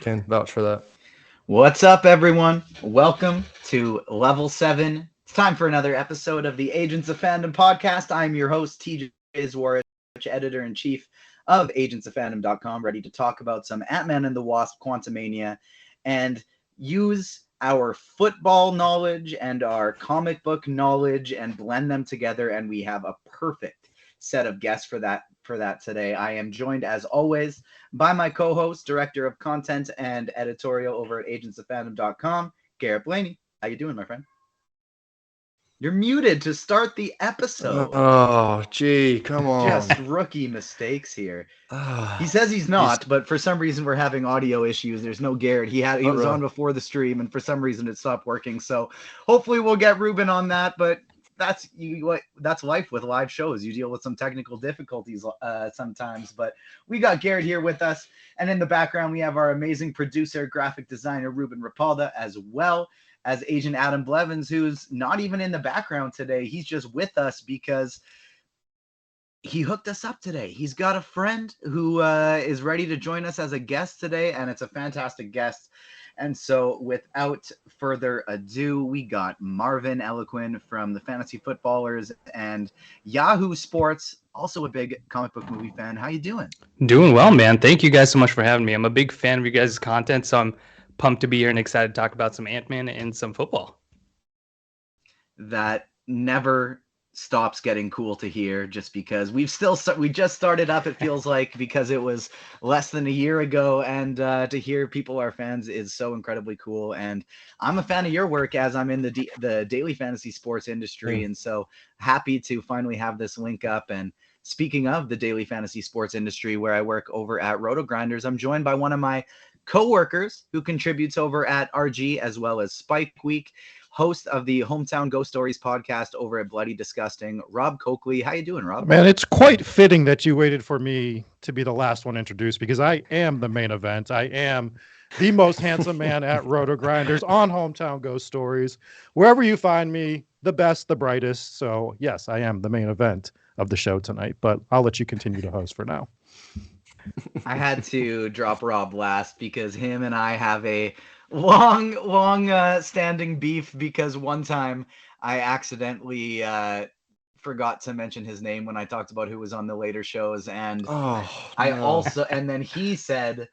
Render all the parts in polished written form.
Can vouch for that. What's up, everyone? Welcome to Level 7. It's time for another episode of the Agents of Fandom podcast. I'm your host, TJ Zwarich, editor-in-chief of agentsofandom.com, ready to talk about some Ant-Man and the Wasp, Quantumania, and use our football knowledge and our comic book knowledge and blend them together, and we have a perfect set of guests for that today. I am joined, as always, by my co-host, director of content and editorial over at agentsofandom.com, Garrett Blaney. How you doing, my friend? You're muted to start the episode. Oh, gee, come on. Just rookie mistakes here. He says he's not, but for some reason we're having audio issues. There's no Garrett. He was on before the stream, and for some reason it stopped working. So hopefully we'll get Ruben on that, but that's life with live shows. You deal with some technical difficulties sometimes, but we got Garrett here with us, and in the background we have our amazing producer, graphic designer Ruben Rapalda, as well as Agent Adam Blevins, who's not even in the background today. He's just with us because he hooked us up today. He's got a friend who is ready to join us as a guest today, and it's a fantastic guest. And so without further ado, we got Marvin Elequin from the Fantasy Footballers and Yahoo Sports, also a big comic book movie fan. How you doing? Doing well, man. Thank you guys so much for having me. I'm a big fan of you guys' content, so I'm pumped to be here and excited to talk about some Ant-Man and some football. That never stops getting cool to hear, just because we just started up, it feels like, because it was less than a year ago, and to hear people are fans is so incredibly cool. And I'm a fan of your work, as I'm in the daily fantasy sports industry, and so happy to finally have this link up. And speaking of the daily fantasy sports industry, where I work over at Roto Grinders, I'm joined by one of my co-workers who contributes over at RG, as well as Spike Week, host of the Hometown Ghost Stories podcast over at Bloody Disgusting, Rob Coakley. How you doing, Rob? Man, it's quite fitting that you waited for me to be the last one introduced, because I am the main event. I am the most handsome man at Roto Grinders on Hometown Ghost Stories. Wherever you find me, the best, the brightest. So yes, I am the main event of the show tonight, but I'll let you continue to host for now. I had to drop Rob last because him and I have a long standing beef, because one time I accidentally forgot to mention his name when I talked about who was on the later shows, and and then he said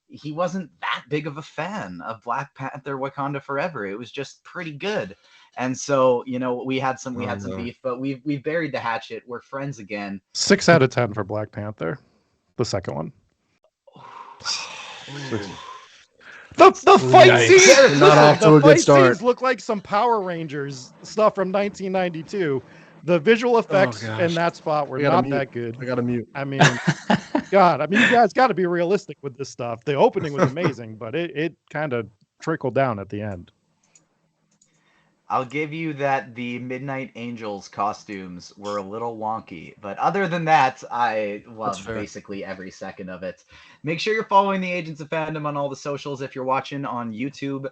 he wasn't that big of a fan of Black Panther Wakanda Forever. It was just pretty good. And so, we had some beef, but we've buried the hatchet. We're friends again. 6 out of 10 for Black Panther, the second one. The fight scenes, not off to a good start. Look like some Power Rangers stuff from 1992. The visual effects in that spot were not that good. I got to mute. I mean, God, you guys got to be realistic with this stuff. The opening was amazing, but it kind of trickled down at the end. I'll give you that the Midnight Angels costumes were a little wonky, but other than that, I loved basically every second of it. Make sure you're following the Agents of Fandom on all the socials. If you're watching on YouTube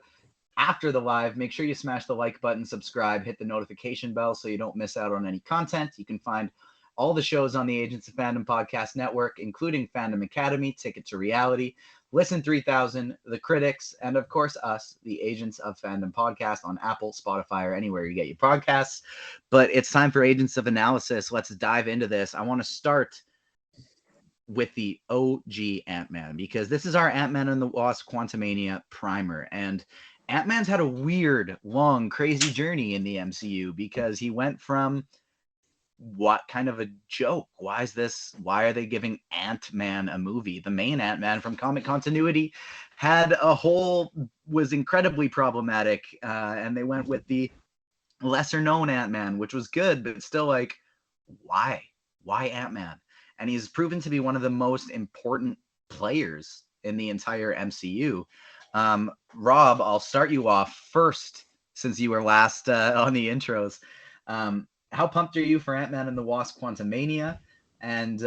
after the live, make sure you smash the like button, subscribe, hit the notification bell so you don't miss out on any content. You can find all the shows on the Agents of Fandom podcast network, including Fandom Academy, Ticket to Reality, Listen 3000, The Critics, and of course us, the Agents of Fandom podcast on Apple, Spotify, or anywhere you get your podcasts. But it's time for Agents of Analysis. Let's dive into this. I want to start with the OG Ant-Man, because this is our Ant-Man and the Wasp Quantumania primer. And Ant-Man's had a weird, long, crazy journey in the MCU, because he went from what kind of a joke? Why are they giving Ant-Man a movie? The main Ant-Man from comic continuity was incredibly problematic, and they went with the lesser known Ant-Man, which was good, but still, like, why Ant-Man? And he's proven to be one of the most important players in the entire MCU. Rob, I'll start you off first, since you were last on the intros. How pumped are you for Ant-Man and the Wasp Quantumania? And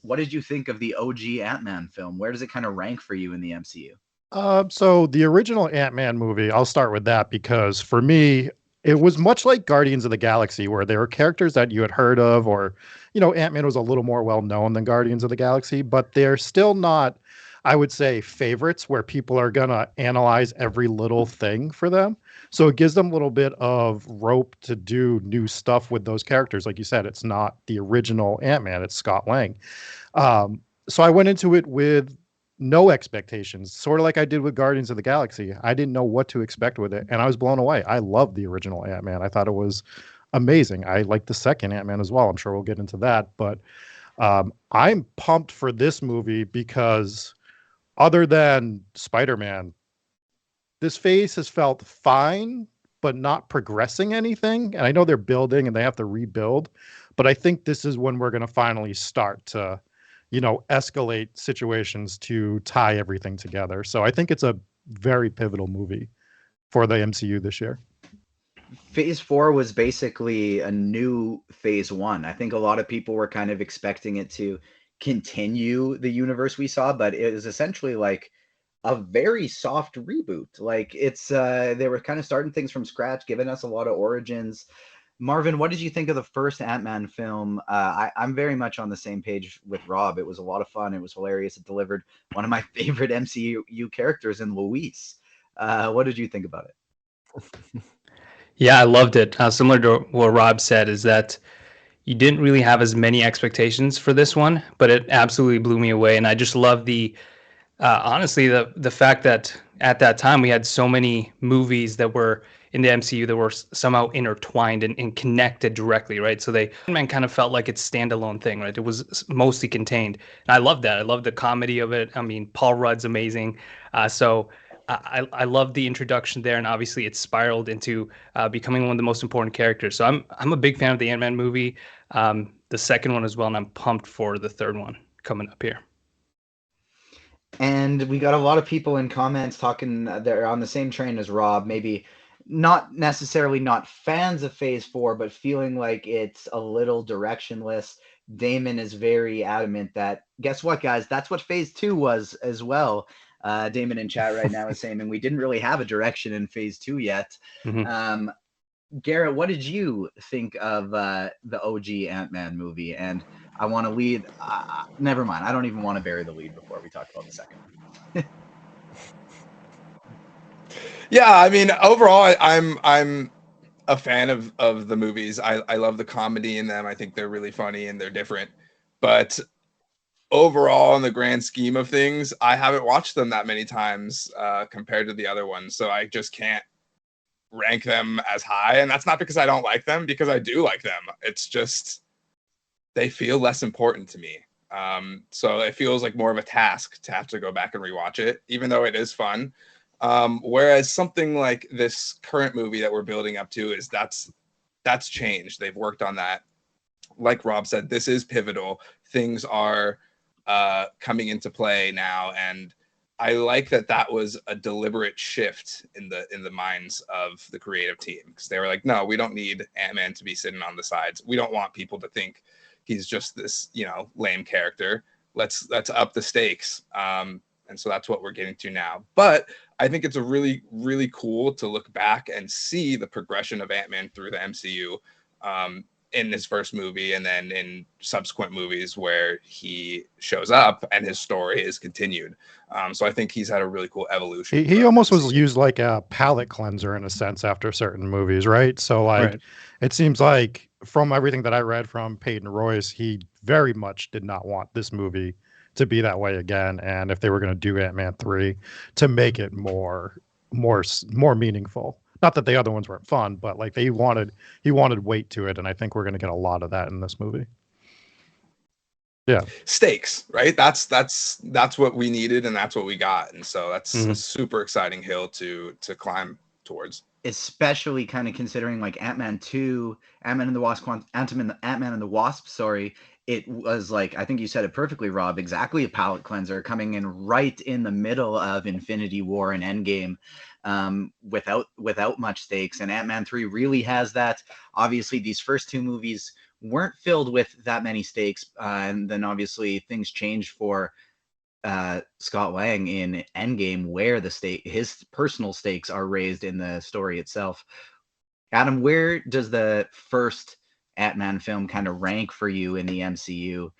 what did you think of the OG Ant-Man film? Where does it kind of rank for you in the MCU? So the original Ant-Man movie, I'll start with that, because for me, it was much like Guardians of the Galaxy, where there were characters that you had heard of, or, Ant-Man was a little more well-known than Guardians of the Galaxy, but they're still not, I would say, favorites where people are going to analyze every little thing for them. So it gives them a little bit of rope to do new stuff with those characters. Like you said, it's not the original Ant-Man, it's Scott Lang. So I went into it with no expectations, sort of like I did with Guardians of the Galaxy. I didn't know what to expect with it, and I was blown away. I loved the original Ant-Man. I thought it was amazing. I liked the second Ant-Man as well. I'm sure we'll get into that, but I'm pumped for this movie because other than Spider-Man, this phase has felt fine, but not progressing anything. And I know they're building and they have to rebuild, but I think this is when we're going to finally start to, escalate situations to tie everything together. So I think it's a very pivotal movie for the MCU this year. Phase 4 was basically a new Phase 1. I think a lot of people were kind of expecting it to continue the universe we saw, but it was essentially like a very soft reboot. Like they were kind of starting things from scratch, giving us a lot of origins. Marvin, what did you think of the first Ant-Man film? I'm very much on the same page with Rob. It was a lot of fun. It was hilarious. It delivered one of my favorite MCU characters in Luis. What did you think about it? Yeah, I loved it. Similar to what Rob said, is that you didn't really have as many expectations for this one, but it absolutely blew me away. And I just love honestly, the fact that at that time we had so many movies that were in the MCU that were somehow intertwined and connected directly, right? So Man kind of felt like its standalone thing, right? It was mostly contained. And I love that. I love the comedy of it. I mean, Paul Rudd's amazing. So I love the introduction there, and obviously it spiraled into becoming one of the most important characters. So I'm a big fan of the Ant-Man movie, the second one as well, and I'm pumped for the third one coming up here. And we got a lot of people in comments talking, they're on the same train as Rob, maybe not necessarily not fans of Phase 4, but feeling like it's a little directionless. Damon is very adamant that, guess what, guys? That's what Phase 2 was as well. Damon in chat right now is saying, and we didn't really have a direction in Phase 2 yet. Mm-hmm. Garrett, what did you think of the OG Ant-Man movie? And I want to lead. Never mind. I don't even want to bury the lead before we talk about the second one. Yeah, I mean, overall, I'm a fan of the movies. I love the comedy in them. I think they're really funny and they're different. But overall, in the grand scheme of things, I haven't watched them that many times compared to the other ones. So I just can't rank them as high. And that's not because I don't like them, because I do like them. It's just they feel less important to me. So it feels like more of a task to have to go back and rewatch it, even though it is fun. Whereas something like this current movie that we're building up to is that's changed. They've worked on that. Like Rob said, this is pivotal. Things are coming into play now, and I like that was a deliberate shift in the minds of the creative team, because they were like, no, we don't need Ant-Man to be sitting on the sides. We don't want people to think he's just this, lame character. Let's up the stakes. And so that's what we're getting to now. But I think it's a really, really cool to look back and see the progression of Ant-Man through the MCU in his first movie, and then in subsequent movies where he shows up and his story is continued. So I think he's had a really cool evolution. He almost was used like a palate cleanser in a sense after certain movies, right? So right. It seems like from everything that I read from Peyton Royce, he very much did not want this movie to be that way again. And if they were going to do Ant-Man 3, to make it more meaningful. Not that the other ones weren't fun, but like he wanted weight to it, and I think we're going to get a lot of that in this movie. Yeah, stakes, right? That's what we needed, and that's what we got, and so that's a super exciting hill to climb towards. Especially kind of considering like Ant-Man 2, Ant-Man and the Wasp. Sorry, it was like, I think you said it perfectly, Rob. Exactly, a palate cleanser coming in right in the middle of Infinity War and Endgame. Without much stakes, and Ant-Man 3 really has that. Obviously, these first two movies weren't filled with that many stakes, and then obviously things changed for Scott Lang in Endgame, where his personal stakes are raised in the story itself. Adam, where does the first Ant-Man film kind of rank for you in the MCU?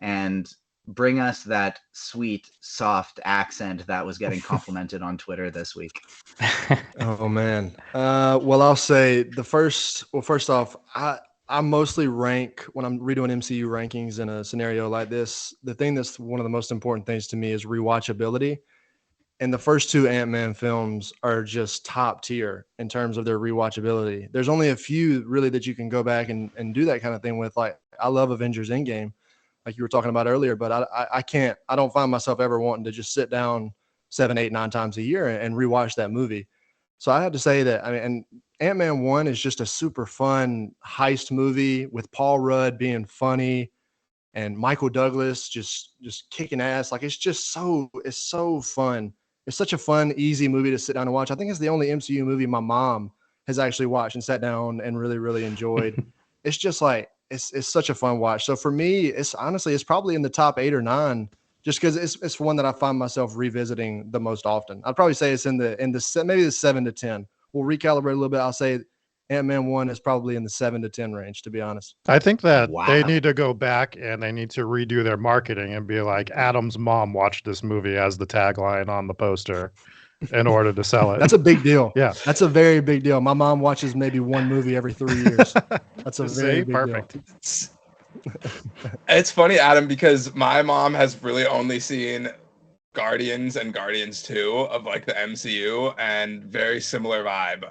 And bring us that sweet, soft accent that was getting complimented on Twitter this week. Oh man. Well, I'll say first off, I mostly rank when I'm redoing MCU rankings in a scenario like this. The thing that's one of the most important things to me is rewatchability. And the first two Ant-Man films are just top tier in terms of their rewatchability. There's only a few really that you can go back and do that kind of thing with. Like, I love Avengers Endgame, like you were talking about earlier, but I don't find myself ever wanting to just sit down 7, 8, 9 times a year and rewatch that movie. So I have to say that, I mean, and Ant-Man 1 is just a super fun heist movie with Paul Rudd being funny and Michael Douglas just kicking ass. Like, it's so fun. It's such a fun, easy movie to sit down and watch. I think it's the only MCU movie my mom has actually watched and sat down and really, really enjoyed. It's just like, it's such a fun watch. So for me, it's probably in the top 8 or 9, just because it's one that I find myself revisiting the most often. I'd probably say it's in the maybe the 7 to 10. We'll recalibrate a little bit. I'll say Ant-Man 1 is probably in the 7 to 10 range, to be honest. I think that they need to go back and they need to redo their marketing and be like, Adam's mom watched this movie as the tagline on the poster in order to sell it. That's a big deal. Yeah. That's a very big deal. My mom watches maybe one movie every 3 years. That's a very big perfect deal. It's funny, Adam, because my mom has really only seen Guardians and Guardians 2 of like the MCU, and very similar vibe.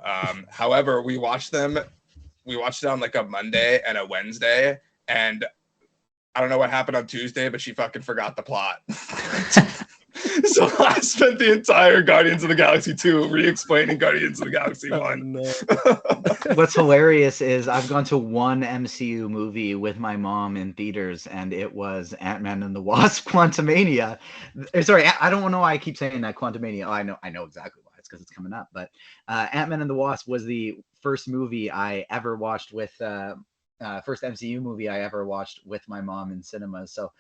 However, we watched it on like a Monday and a Wednesday, and I don't know what happened on Tuesday, but she fucking forgot the plot. So I spent the entire Guardians of the Galaxy 2 re-explaining Guardians of the Galaxy 1. No. What's hilarious is I've gone to one MCU movie with my mom in theaters, and it was Ant-Man and the Wasp: Quantumania. Sorry, I don't know why I keep saying that, Quantumania. Oh, I know exactly why. It's because it's coming up. But Ant-Man and the Wasp was the first movie I ever watched with first MCU movie I ever watched with my mom in cinemas. So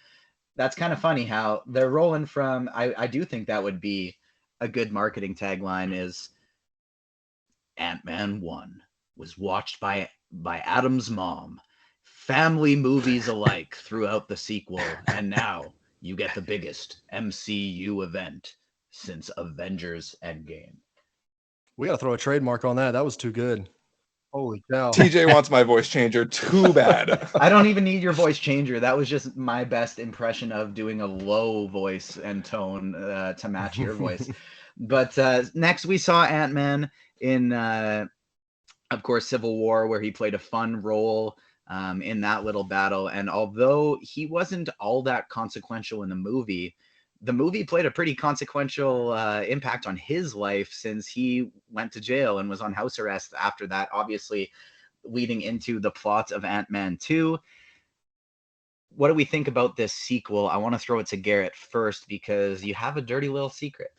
that's kind of funny how they're rolling from. I do think that would be a good marketing tagline is Ant-Man 1 was watched by Adam's mom. Family movies alike throughout the sequel, and now you get the biggest MCU event since Avengers Endgame. We got to throw a trademark on that. That was too good. Holy cow. TJ wants my voice changer too bad. I don't even need your voice changer. That was just my best impression of doing a low voice and tone to match your voice. But next we saw Ant-Man in, of course, Civil War, where he played a fun role in that little battle. And although he wasn't all that consequential in the movie played a pretty consequential impact on his life, since he went to jail and was on house arrest after that, obviously leading into the plot of Ant-Man 2. What do we think about this sequel? I want to throw it to Garrett first, because you have a dirty little secret.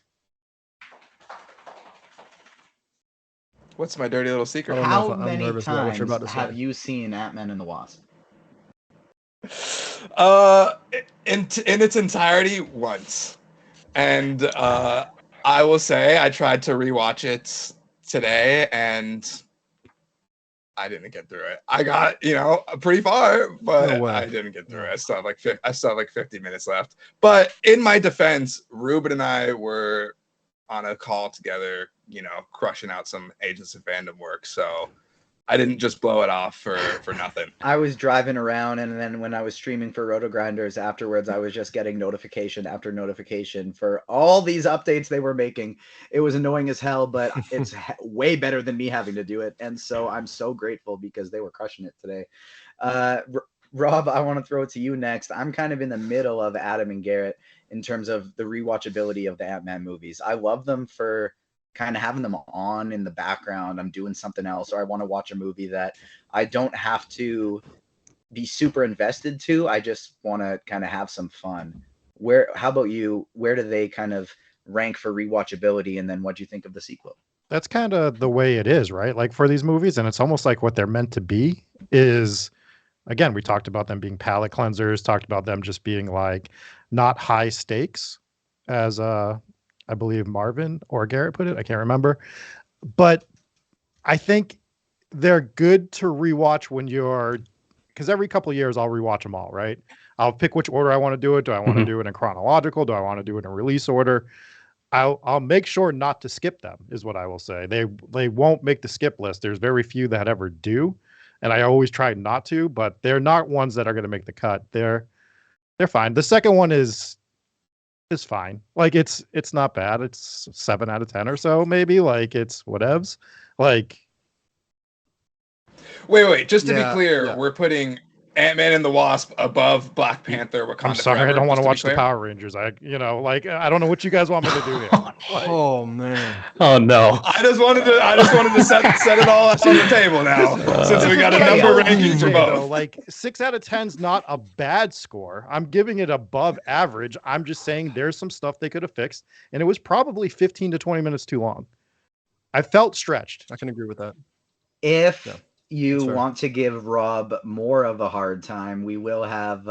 What's my dirty little secret? How many times have you seen Ant-Man and the Wasp? In its entirety, once. And I will say I tried to rewatch it today, and I didn't get through it. I got, pretty far, but No way. I didn't get through it. I still have like 50 minutes left. But in my defense, Ruben and I were on a call together, crushing out some Agents of Fandom work. So I didn't just blow it off for nothing. I was driving around, and then when I was streaming for Roto Grinders afterwards, I was just getting notification after notification for all these updates they were making. It was annoying as hell, but it's way better than me having to do it. And so I'm so grateful, because they were crushing it today. Rob, I want to throw it to you next. I'm kind of in the middle of Adam and Garrett in terms of the rewatchability of the Ant-Man movies. I love them for kind of having them on in the background. I'm doing something else, or I want to watch a movie that I don't have to be super invested to. I just want to kind of have some fun. How about you? Where do they kind of rank for rewatchability? And then what do you think of the sequel? That's kind of the way it is, right? Like for these movies, and it's almost like what they're meant to be is, again, we talked about them being palate cleansers, talked about them just being like not high stakes, as I believe Marvin or Garrett put it. I can't remember. But I think they're good to rewatch when you're because every couple of years I'll rewatch them all, right? I'll pick which order I want to do it. Do I want to do it in chronological? Do I want to do it in release order? I'll make sure not to skip them, is what I will say. They won't make the skip list. There's very few that ever do, and I always try not to, but they're not ones that are going to make the cut. They're fine. The second one is fine. Like it's not bad. It's 7 out of 10 or so, maybe. Like it's whatevs. Like wait. Just to be clear, we're putting Ant-Man and the Wasp above Black Panther, Wakanda I'm sorry, Forever, I don't want to watch the clear? Power Rangers. I don't know what you guys want me to do here. Oh man. Oh no. I just wanted to set it all up on the table now, since we got a number rankings for both. Like 6 out of 10's not a bad score. I'm giving it above average. I'm just saying there's some stuff they could have fixed, and it was probably 15 to 20 minutes too long. I felt stretched. I can agree with that. If you want to give Rob more of a hard time, we will have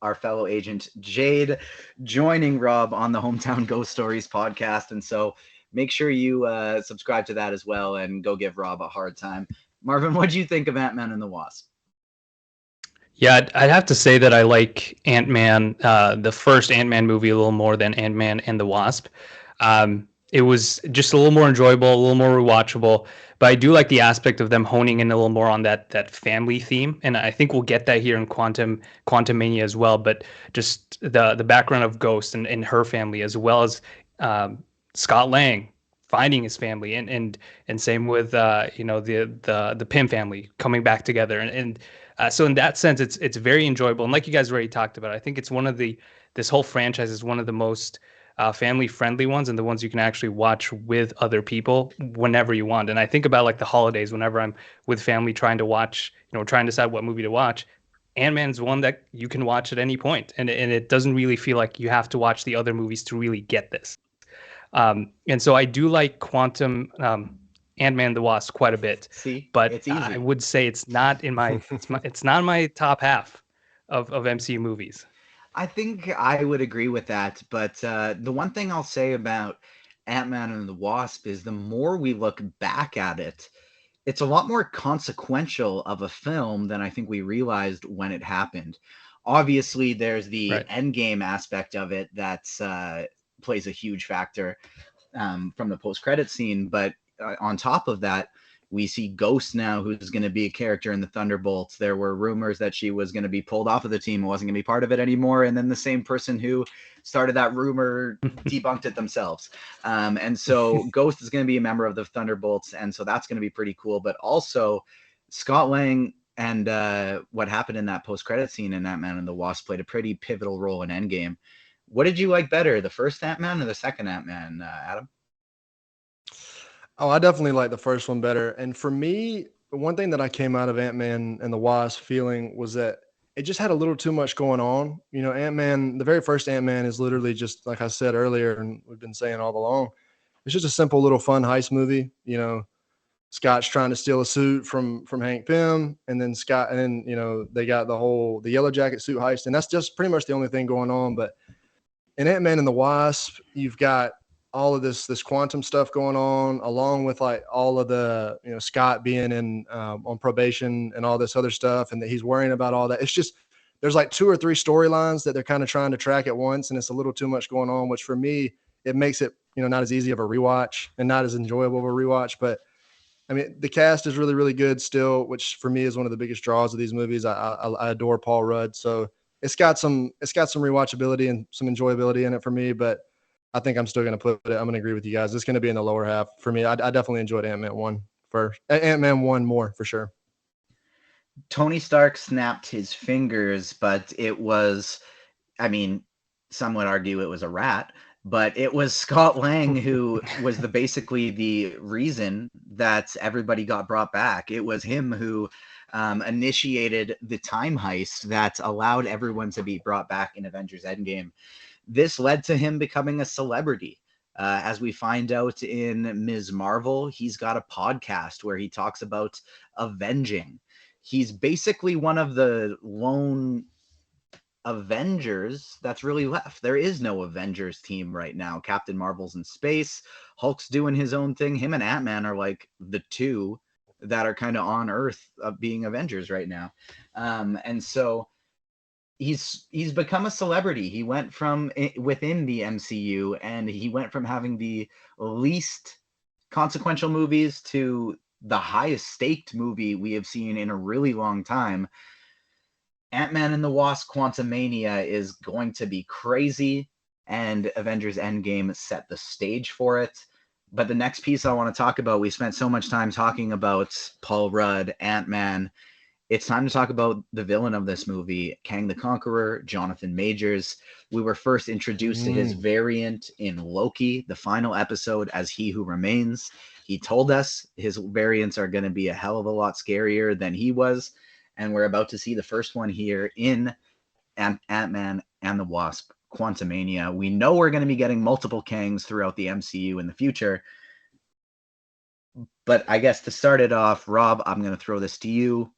our fellow agent Jade joining Rob on the Hometown Ghost Stories podcast. And so make sure you subscribe to that as well and go give Rob a hard time. Marvin, what do you think of Ant-Man and the Wasp? Yeah, I'd have to say that I like Ant-Man, the first Ant-Man movie, a little more than Ant-Man and the Wasp. It was just a little more enjoyable, a little more rewatchable. But I do like the aspect of them honing in a little more on that family theme, and I think we'll get that here in Quantumania as well. But just the background of Ghost and her family, as well as Scott Lang finding his family, and same with the Pym family coming back together, and so in that sense, it's very enjoyable. And like you guys already talked about, I think it's this whole franchise is one of the most family-friendly ones, and the ones you can actually watch with other people whenever you want. And I think about like the holidays, whenever I'm with family trying to decide what movie to watch. Ant-Man's one that you can watch at any point, and it doesn't really feel like you have to watch the other movies to really get this. And so I do like Ant-Man and the Wasp quite a bit. But it's easy. I would say it's not in my it's not in my top half of MCU movies. I think I would agree with that, but the one thing I'll say about Ant-Man and the Wasp is the more we look back at it, it's a lot more consequential of a film than I think we realized when it happened. Obviously, there's the endgame aspect of it that plays a huge factor from the post-credit scene, but on top of that, we see Ghost now, who's going to be a character in the Thunderbolts. There were rumors that she was going to be pulled off of the team and wasn't going to be part of it anymore. And then the same person who started that rumor debunked it themselves. And so Ghost is going to be a member of the Thunderbolts. And so that's going to be pretty cool. But also Scott Lang and what happened in that post-credit scene in Ant-Man and the Wasp played a pretty pivotal role in Endgame. What did you like better, the first Ant-Man or the second Ant-Man, Adam? Oh, I definitely like the first one better. And for me, one thing that I came out of Ant-Man and the Wasp feeling was that it just had a little too much going on. You know, Ant-Man, the very first Ant-Man is literally just, like I said earlier, and we've been saying all along, it's just a simple little fun heist movie. You know, Scott's trying to steal a suit from Hank Pym, and then they got the Yellow Jacket suit heist, and that's just pretty much the only thing going on. But in Ant-Man and the Wasp, you've got all of this quantum stuff going on, along with like all of the, Scott being in on probation and all this other stuff, and that he's worrying about all that. It's just, there's like 2 or 3 storylines that they're kind of trying to track at once, and it's a little too much going on, which for me, it makes it, not as easy of a rewatch and not as enjoyable of a rewatch. But I mean, the cast is really, really good still, which for me is one of the biggest draws of these movies. I adore Paul Rudd. So it's got some rewatchability and some enjoyability in it for me, but I think I'm still going to put it. I'm going to agree with you guys. It's going to be in the lower half for me. I definitely enjoyed Ant-Man 1 first. Ant-Man 1 more for sure. Tony Stark snapped his fingers, but it was, some would argue it was a rat, but it was Scott Lang who was basically the reason that everybody got brought back. It was him who initiated the time heist that allowed everyone to be brought back in Avengers Endgame. This led to him becoming a celebrity. As we find out in Ms. Marvel, he's got a podcast where he talks about avenging. He's basically one of the lone Avengers that's really left. There is no Avengers team right now. Captain Marvel's in space. Hulk's doing his own thing. Him and Ant-Man are like the two that are kind of on Earth being Avengers right now. And so he's become a celebrity. He went from within the MCU, and he went from having the least consequential movies to the highest staked movie we have seen in a really long time. Ant-Man and the Wasp: Quantumania is going to be crazy, and Avengers Endgame set the stage for it. But the next piece I want to talk about, we spent so much time talking about Paul Rudd, Ant-Man. It's time to talk about the villain of this movie, Kang the Conqueror, Jonathan Majors. We were first introduced to his variant in Loki, the final episode, as He Who Remains. He told us his variants are going to be a hell of a lot scarier than he was. And we're about to see the first one here in Ant-Man and the Wasp: Quantumania. We know we're going to be getting multiple Kangs throughout the MCU in the future. But I guess to start it off, Rob, I'm going to throw this to you.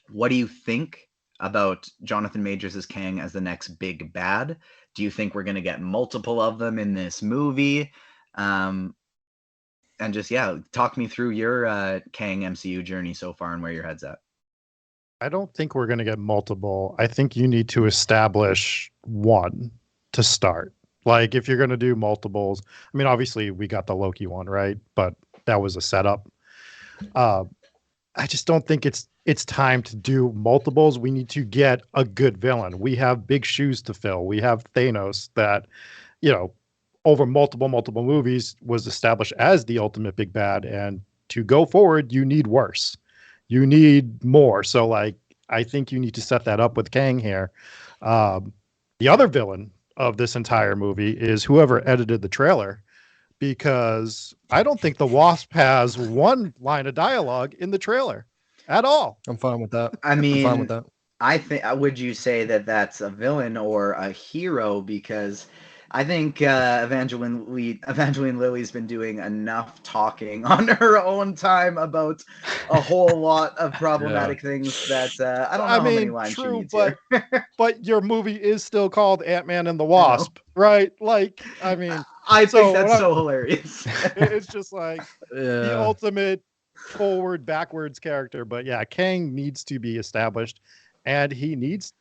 What do you think about Jonathan Majors as Kang as the next big bad? Do you think we're going to get multiple of them in this movie? And just, talk me through your Kang MCU journey so far and where your head's at. I don't think we're going to get multiple. I think you need to establish one to start. Like, if you're going to do multiples, I mean, obviously we got the Loki one, right? But that was a setup. I just don't think it's time to do multiples. We need to get a good villain. We have big shoes to fill. We have Thanos that, over multiple movies was established as the ultimate big bad. And to go forward, you need worse. You need more. So, like, I think you need to set that up with Kang here. The other villain of this entire movie is whoever edited the trailer, because I don't think the Wasp has one line of dialogue in the trailer at all. I'm fine with that. I mean, I'm fine with that. I think, would you say that that's a villain or a hero? Because I think Evangeline Lilly's been doing enough talking on her own time about a whole lot of problematic things that I don't know how many lines she needs here. But your movie is still called Ant-Man and the Wasp, right? Like, I mean, I think that's so hilarious. It's just like the ultimate forward backwards character. But yeah, Kang needs to be established, and he needs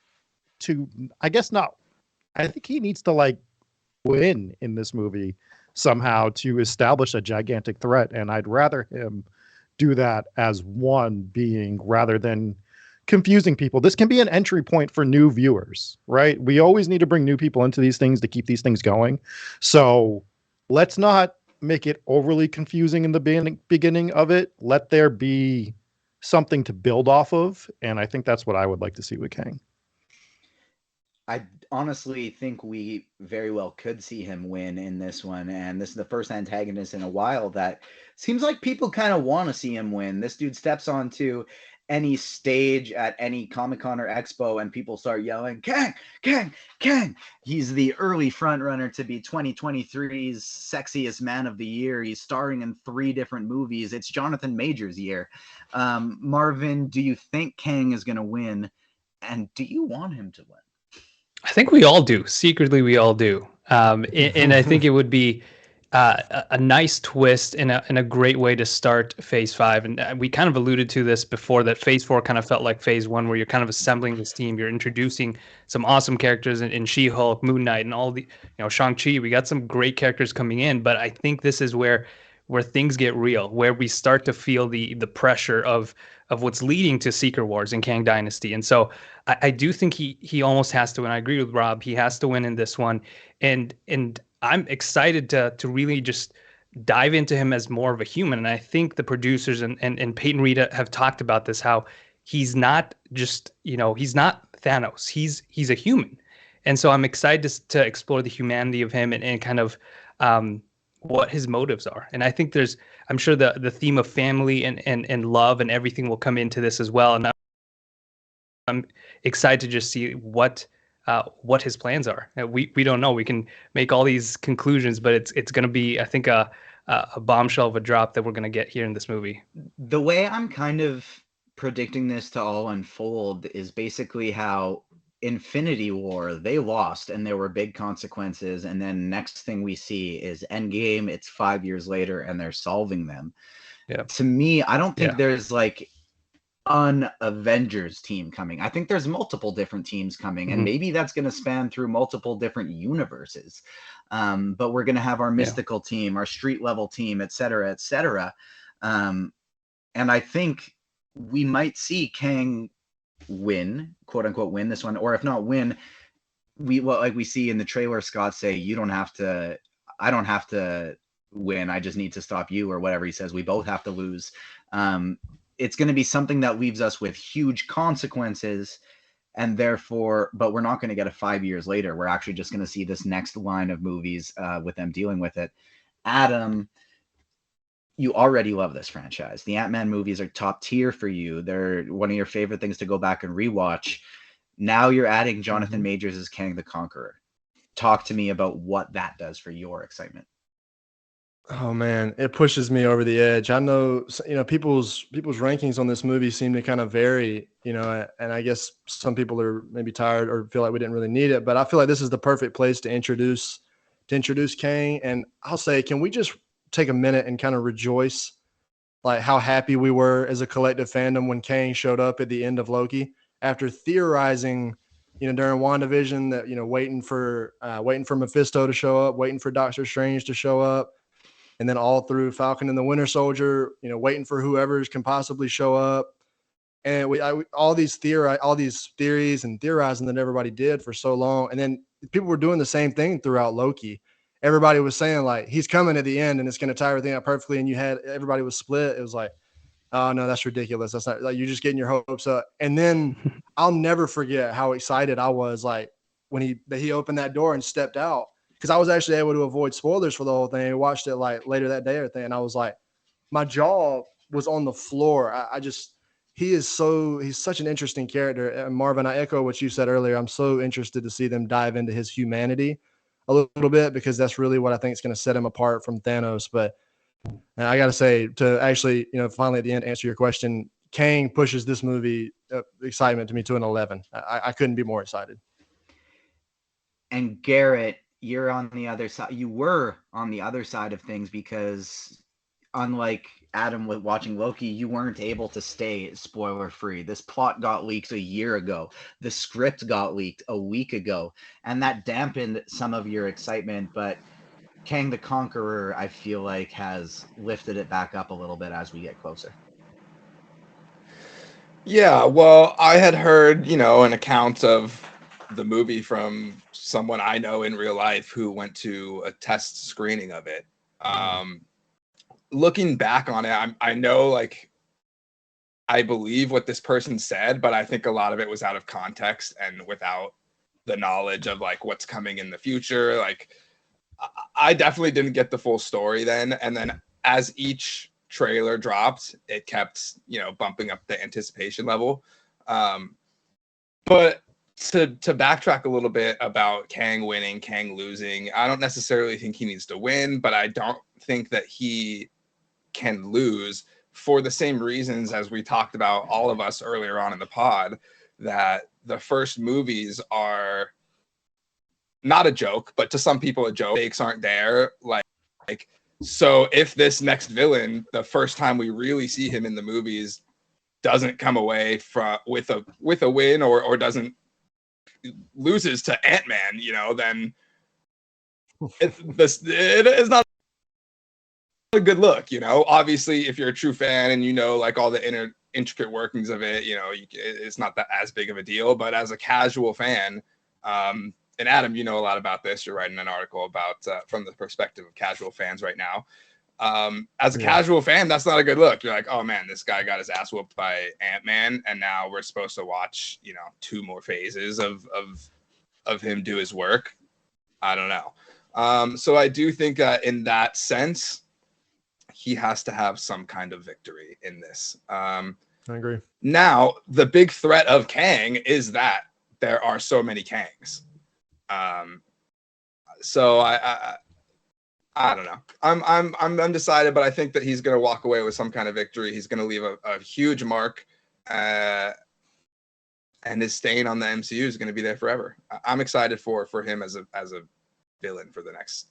to, I think he needs to, like, win in this movie somehow to establish a gigantic threat. And I'd rather him do that as one being rather than confusing people. This can be an entry point for new viewers, right? We always need to bring new people into these things to keep these things going. So let's not make it overly confusing in the beginning of it. Let there be something to build off of. And I think that's what I would like to see with Kang. I honestly think we very well could see him win in this one. And this is the first antagonist in a while that seems like people kind of want to see him win. This dude steps onto any stage at any Comic-Con or Expo and people start yelling, Kang, Kang, Kang. He's the early front runner to be 2023's sexiest man of the year. He's starring in 3 different movies. It's Jonathan Majors' year. Marvin, do you think Kang is going to win? And do you want him to win? I think we all do. Secretly, we all do. And I think it would be a nice twist and a great way to start Phase 5. And we kind of alluded to this before, that Phase 4 kind of felt like Phase 1, where you're kind of assembling this team. You're introducing some awesome characters in She-Hulk, Moon Knight, and all the, Shang-Chi. We got some great characters coming in, but I think this is where things get real, where we start to feel the pressure of what's leading to Secret Wars and Kang Dynasty. And so I do think he almost has to win. I agree with Rob. He has to win in this one. And I'm excited to really just dive into him as more of a human. And I think the producers and Peyton Reed have talked about this, how he's not just, he's not Thanos. He's a human. And so I'm excited to explore the humanity of him and kind of what his motives are. And I think I'm sure the theme of family and love and everything will come into this as well. And I'm excited to just see what his plans are. We don't know. We can make all these conclusions, but it's going to be, I think, a bombshell of a drop that we're going to get here in this movie. The way I'm kind of predicting this to all unfold is basically how Infinity War, they lost and there were big consequences, and then next thing we see is Endgame. It's 5 years later and they're solving them. To me, I don't think there's like an Avengers team coming. I think there's multiple different teams coming, and maybe that's going to span through multiple different universes. But we're going to have our mystical team, our street level team, et cetera, et cetera. And I think we might see Kang win, quote unquote, win this one, or if not win, like we see in the trailer, Scott say, I don't have to win. I just need to stop you, or whatever he says. We both have to lose. It's going to be something that leaves us with huge consequences, and therefore, but we're not going to get a 5 years later. We're actually just going to see this next line of movies with them dealing with it. Adam, you already love this franchise. The Ant-Man movies are top tier for you. They're one of your favorite things to go back and rewatch. Now you're adding Jonathan Majors as Kang the Conqueror. Talk to me about what that does for your excitement. Oh man, it pushes me over the edge. I know, people's rankings on this movie seem to kind of vary, and I guess some people are maybe tired or feel like we didn't really need it, but I feel like this is the perfect place to introduce Kang. And I'll say, can we just take a minute and kind of rejoice, like how happy we were as a collective fandom when Kang showed up at the end of Loki after theorizing, during WandaVision that, waiting for Mephisto to show up, waiting for Doctor Strange to show up. And then all through Falcon and the Winter Soldier, waiting for whoever can possibly show up. And all these theories and theorizing that everybody did for so long. And then people were doing the same thing throughout Loki. Everybody was saying like, he's coming at the end and it's going to tie everything out perfectly. And everybody was split. It was like, oh no, that's ridiculous. That's not, like, you're just getting your hopes up. And then I'll never forget how excited I was, like when he opened that door and stepped out. Because I was actually able to avoid spoilers for the whole thing. I watched it like later that day or thing, and I was like, my jaw was on the floor. He's such an interesting character. And Marvin, I echo what you said earlier. I'm so interested to see them dive into his humanity a little bit, because that's really what I think is going to set him apart from Thanos. But I got to say, to actually, finally at the end answer your question, Kang pushes this movie excitement to me to an 11. I couldn't be more excited. And Garrett, you're on the other side. You were on the other side of things because, unlike Adam with watching Loki, you weren't able to stay spoiler free. This plot got leaked a year ago. The script got leaked a week ago, and that dampened some of your excitement. But Kang the Conqueror, I feel like, has lifted it back up a little bit as we get closer. Yeah, well, I had heard, an account of the movie from someone I know in real life who went to a test screening of it. Looking back on it, I know, like, I believe what this person said, but I think a lot of it was out of context and without the knowledge of like what's coming in the future. Like, I definitely didn't get the full story then. And then as each trailer dropped, it kept, bumping up the anticipation level. But to backtrack a little bit about Kang winning, Kang losing, I don't necessarily think he needs to win, but I don't think that he can lose for the same reasons as we talked about, all of us earlier on in the pod, that the first movies are not a joke, but to some people a joke. Stakes aren't there. Like, so if this next villain, the first time we really see him in the movies, doesn't come away with a win or doesn't loses to Ant-Man, then it is not a good look. Obviously, if you're a true fan and like all the intricate workings of it, it's not that as big of a deal. But as a casual fan, and Adam, you know a lot about this. You're writing an article about from the perspective of casual fans right now. As a casual fan, that's not a good look. You're like, oh man, this guy got his ass whooped by Ant-Man, and now we're supposed to watch, 2 more phases of him do his work. I don't know. So I do think that in that sense, he has to have some kind of victory in this. I agree. Now, the big threat of Kang is that there are so many Kangs. So I don't know. I'm undecided, but I think that he's going to walk away with some kind of victory. He's going to leave a huge mark, and his stain on the MCU is going to be there forever. I'm excited for him as a villain for the next,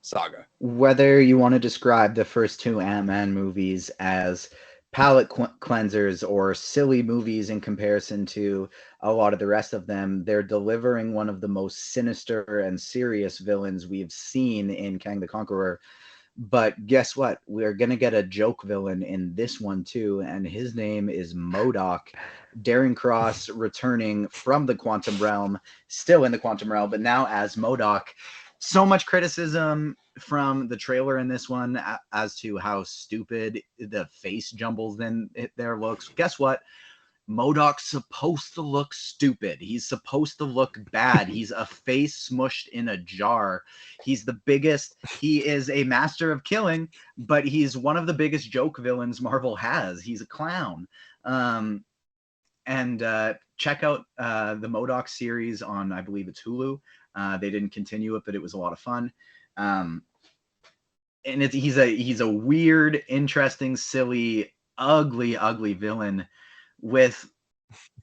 saga. Whether you want to describe the first two Ant-Man movies as palate cleansers or silly movies in comparison to a lot of the rest of them, they're delivering one of the most sinister and serious villains we've seen in Kang the Conqueror. But guess what? We're going to get a joke villain in this one too, and his name is MODOK. Darren Cross returning from the quantum realm, still in the quantum realm, but now as MODOK. So much criticism from the trailer in this one as to how stupid the face jumbles in there looks. Guess what? MODOK's supposed to look stupid. He's supposed to look bad. He's a face smushed in a jar. He's the biggest. He is a master of killing, but he's one of the biggest joke villains Marvel has. He's a clown. And check out the MODOK series on, I believe it's Hulu. They didn't continue it, but it was a lot of fun. And he's a weird, interesting, silly, ugly villain with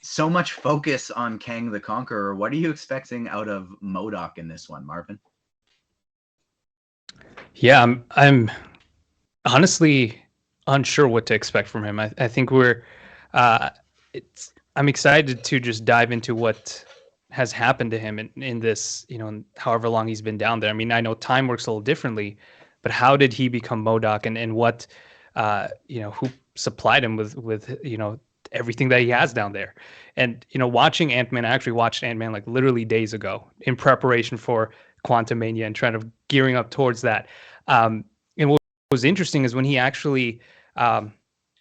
so much focus on Kang the Conqueror. What are you expecting out of MODOK in this one, Marvin? Yeah, I'm honestly unsure what to expect from him. I think I'm excited to just dive into what has happened to him in this, however long he's been down there. I mean, I know time works a little differently, but how did he become MODOK, and what, who supplied him with everything that he has down there? And, watching Ant-Man, I actually watched Ant-Man like literally days ago in preparation for Quantumania and trying to gearing up towards that. And what was interesting is when he actually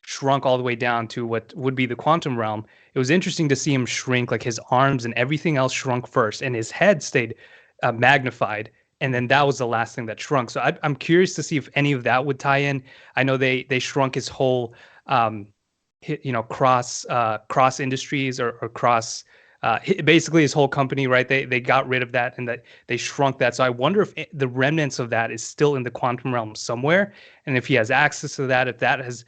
shrunk all the way down to what would be the quantum realm, it was interesting to see him shrink, like his arms and everything else shrunk first, and his head stayed magnified, and then that was the last thing that shrunk. So I'm curious to see if any of that would tie in. I know they shrunk his whole cross industries or cross basically his whole company, right? They got rid of that, and that they shrunk that. So I wonder if the remnants of that is still in the quantum realm somewhere, and if he has access to that, if that has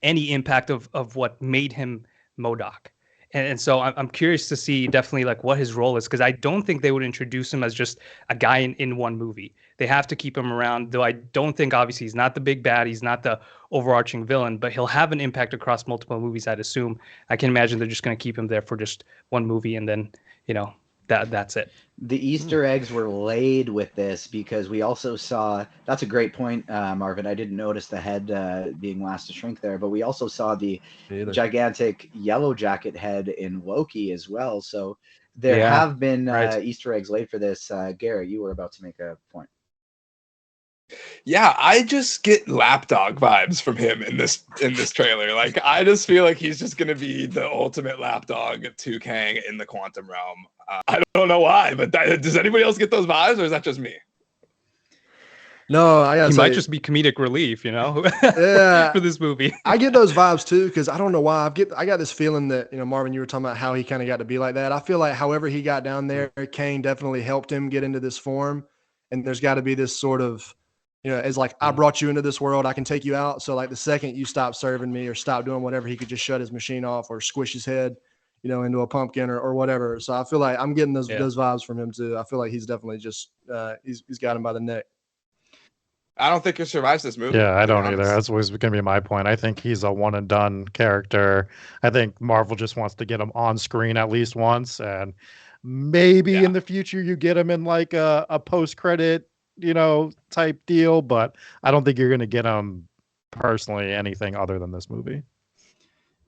any impact of what made him MODOK. And so I'm curious to see definitely like what his role is, because I don't think they would introduce him as just a guy in one movie. They have to keep him around, though I don't think, obviously, he's not the big bad, he's not the overarching villain, but he'll have an impact across multiple movies, I'd assume. I can imagine they're just going to keep him there for just one movie, and then, that's it. The Easter eggs were laid with this, because we also saw, that's a great point, Marvin. I didn't notice the head being last to shrink there, but we also saw the gigantic yellow jacket head in Loki as well. So there have been Easter eggs laid for this. Garrett, you were about to make a point. Yeah, I just get lapdog vibes from him in this trailer. Like, I just feel like he's just gonna be the ultimate lapdog to Kang in the quantum realm. I don't know why, but does anybody else get those vibes, or is that just me? No, he might just be comedic relief, for this movie. I get those vibes too, because I don't know why. I got this feeling that, Marvin, you were talking about how he kind of got to be like that. I feel like however he got down there, Kang definitely helped him get into this form, and there's got to be this sort of, it's like, I brought you into this world, I can take you out. So like the second you stop serving me or stop doing whatever, he could just shut his machine off or squish his head, into a pumpkin or whatever. So I feel like I'm getting those vibes from him too. I feel like he's definitely just he's got him by the neck. I don't think he survives this movie. Yeah, I don't either. That's always going to be my point. I think he's a one and done character. I think Marvel just wants to get him on screen at least once, and maybe in the future you get him in like a post credit type deal, but I don't think you're going to get him personally anything other than this movie.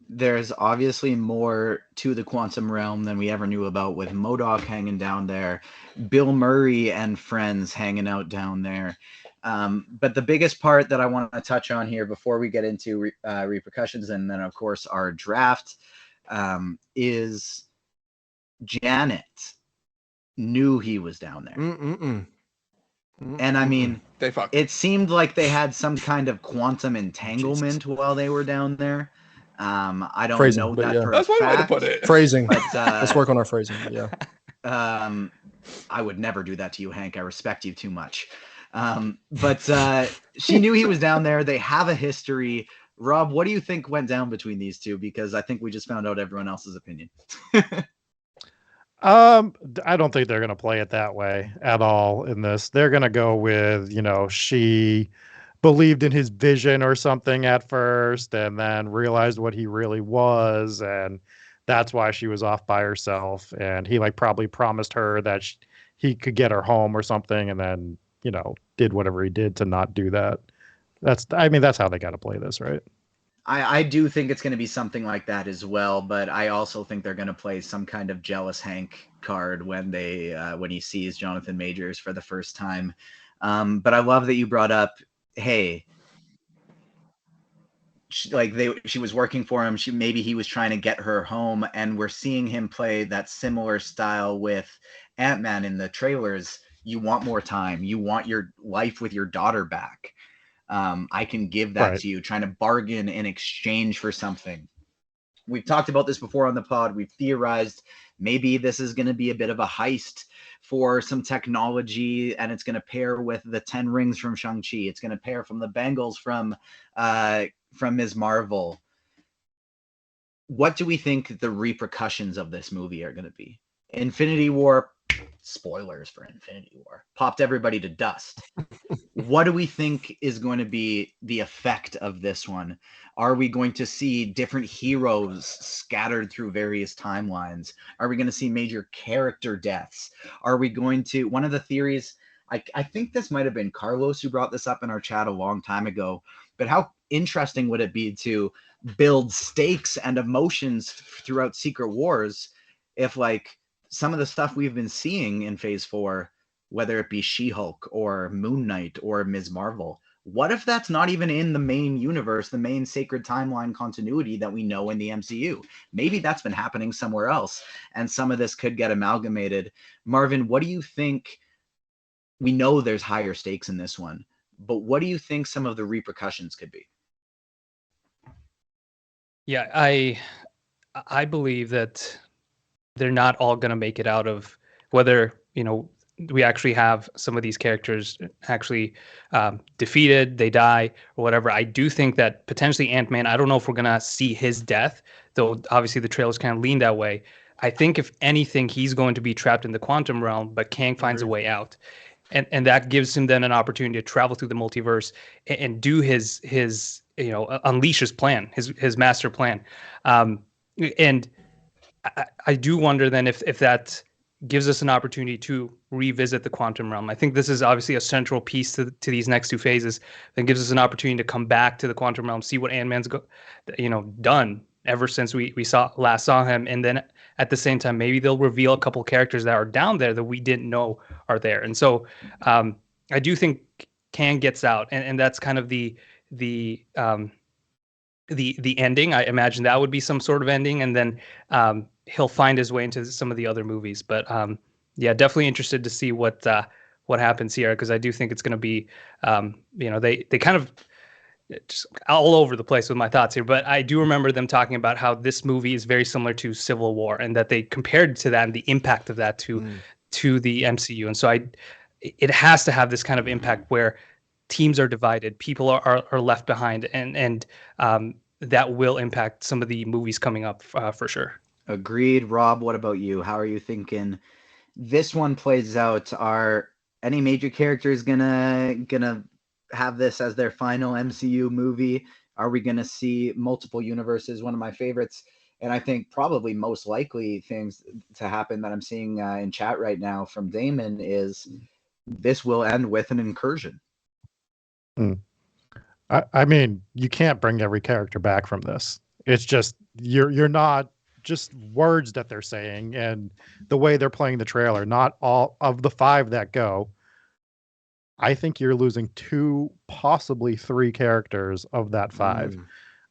There's obviously more to the quantum realm than we ever knew about, with MODOK hanging down there, Bill Murray and friends hanging out down there. But the biggest part that I want to touch on here before we get into repercussions, and then of course our draft, is Janet knew he was down there. And I mean, it seemed like they had some kind of quantum entanglement while they were down there. I don't know that for a fact. That's one way to put it. Phrasing. But, let's work on our phrasing. Yeah. I would never do that to you, Hank. I respect you too much. But she knew he was down there. They have a history. Rob, what do you think went down between these two? Because I think we just found out everyone else's opinion. I don't think they're going to play it that way at all in this. They're going to go with, she believed in his vision or something at first and then realized what he really was, and that's why she was off by herself, and he like probably promised her that he could get her home or something, and then did whatever he did to not do that. That's how they got to play this, right? I do think it's going to be something like that as well, but I also think they're going to play some kind of jealous Hank card when he sees Jonathan Majors for the first time. But I love that you brought up, hey, she was working for him. Maybe he was trying to get her home, and we're seeing him play that similar style with Ant-Man in the trailers. You want more time. You want your life with your daughter back. I can give that to you, trying to bargain in exchange for something. We've talked about this before on the pod. We've theorized maybe this is going to be a bit of a heist for some technology, and it's going to pair with the 10 rings from Shang-Chi. It's going to pair from the bangles from Ms. Marvel. What do we think the repercussions of this movie are going to be? Infinity War, spoilers for Infinity War, popped everybody to dust. What do we think is going to be the effect of this one? Are we going to see different heroes scattered through various timelines? Are we going to see major character deaths? Are we going to, one of the theories, I think this might have been Carlos who brought this up in our chat a long time ago, but how interesting would it be to build stakes and emotions throughout Secret Wars if like some of the stuff we've been seeing in Phase 4, whether it be She-Hulk or Moon Knight or Ms. Marvel, what if that's not even in the main universe, the main sacred timeline continuity that we know in the MCU? Maybe that's been happening somewhere else, and some of this could get amalgamated. Marvin, what do you think? We know there's higher stakes in this one, but what do you think some of the repercussions could be? Yeah, I believe that they're not all going to make it out of whether, we actually have some of these characters actually defeated, they die, or whatever. I do think that potentially Ant-Man, I don't know if we're going to see his death, though obviously the trailers kind of lean that way. I think if anything, he's going to be trapped in the quantum realm, but Kang finds a way out. And that gives him then an opportunity to travel through the multiverse and do his unleash his plan, his master plan. And I do wonder then if that gives us an opportunity to revisit the quantum realm. I think this is obviously a central piece to these next two phases that gives us an opportunity to come back to the quantum realm, see what Ant-Man's done ever since we last saw him. And then at the same time, maybe they'll reveal a couple characters that are down there that we didn't know are there. And so I do think Kang gets out, and that's kind of the ending. I imagine that would be some sort of ending, and then he'll find his way into some of the other movies. But yeah, definitely interested to see what happens here, because I do think it's going to be they kind of just all over the place with my thoughts here. But I do remember them talking about how this movie is very similar to Civil War, and that they compared to that and the impact of that to the MCU. And so it has to have this kind of impact where teams are divided, people are left behind, and that will impact some of the movies coming up for sure. Agreed. Rob, what about you? How are you thinking this one plays out? Are any major characters gonna have this as their final MCU movie? Are we gonna see multiple universes? One of my favorites, and I think probably most likely things to happen that I'm seeing in chat right now from Damon is this will end with an incursion. I mean, you can't bring every character back from this. It's just you're not just words that they're saying and the way they're playing the trailer. Not all of the 5 that go. I think you're losing 2, possibly 3 characters of that 5.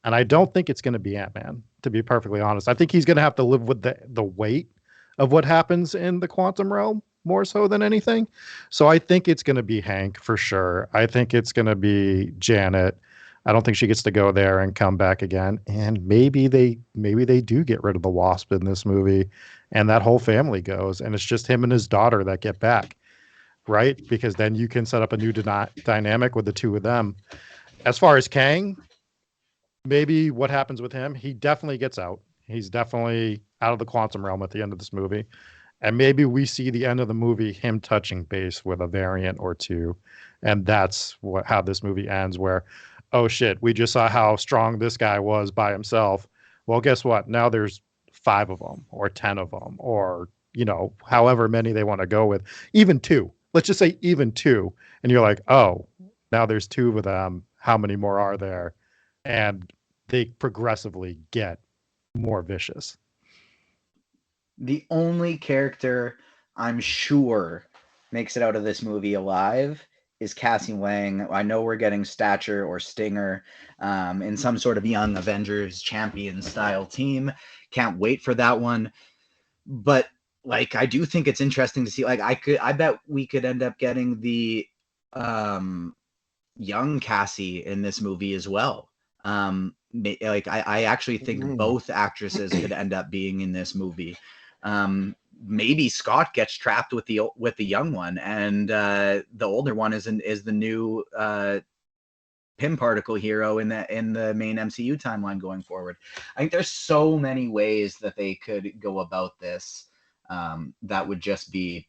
And I don't think it's going to be Ant-Man, to be perfectly honest. I think he's going to have to live with the weight of what happens in the quantum realm more so than anything. So I think it's going to be Hank for sure. I think it's going to be Janet. I don't think she gets to go there and come back again. And maybe they do get rid of the Wasp in this movie, and that whole family goes, and it's just him and his daughter that get back, right? Because then you can set up a new dynamic with the 2 of them. As far as Kang, maybe what happens with him, he definitely gets out. He's definitely out of the quantum realm at the end of this movie. And maybe we see the end of the movie him touching base with a variant or two, and that's how this movie ends. Where, oh shit, we just saw how strong this guy was by himself. Well, guess what? Now there's 5 of them, or 10 of them, or however many they want to go with. Even 2. Let's just say even 2, and you're like, oh, now there's 2 of them. How many more are there? And they progressively get more vicious. The only character I'm sure makes it out of this movie alive is Cassie Lang. I know we're getting Stature or Stinger in some sort of Young Avengers champion style team. Can't wait for that one. But like, I do think it's interesting to see. Like, I bet we could end up getting the young Cassie in this movie as well. Like, I actually think both actresses could end up being in this movie. Maybe Scott gets trapped with the young one, and the older one is the new Pym particle hero in the main MCU timeline going forward. I think there's so many ways that they could go about this that would just be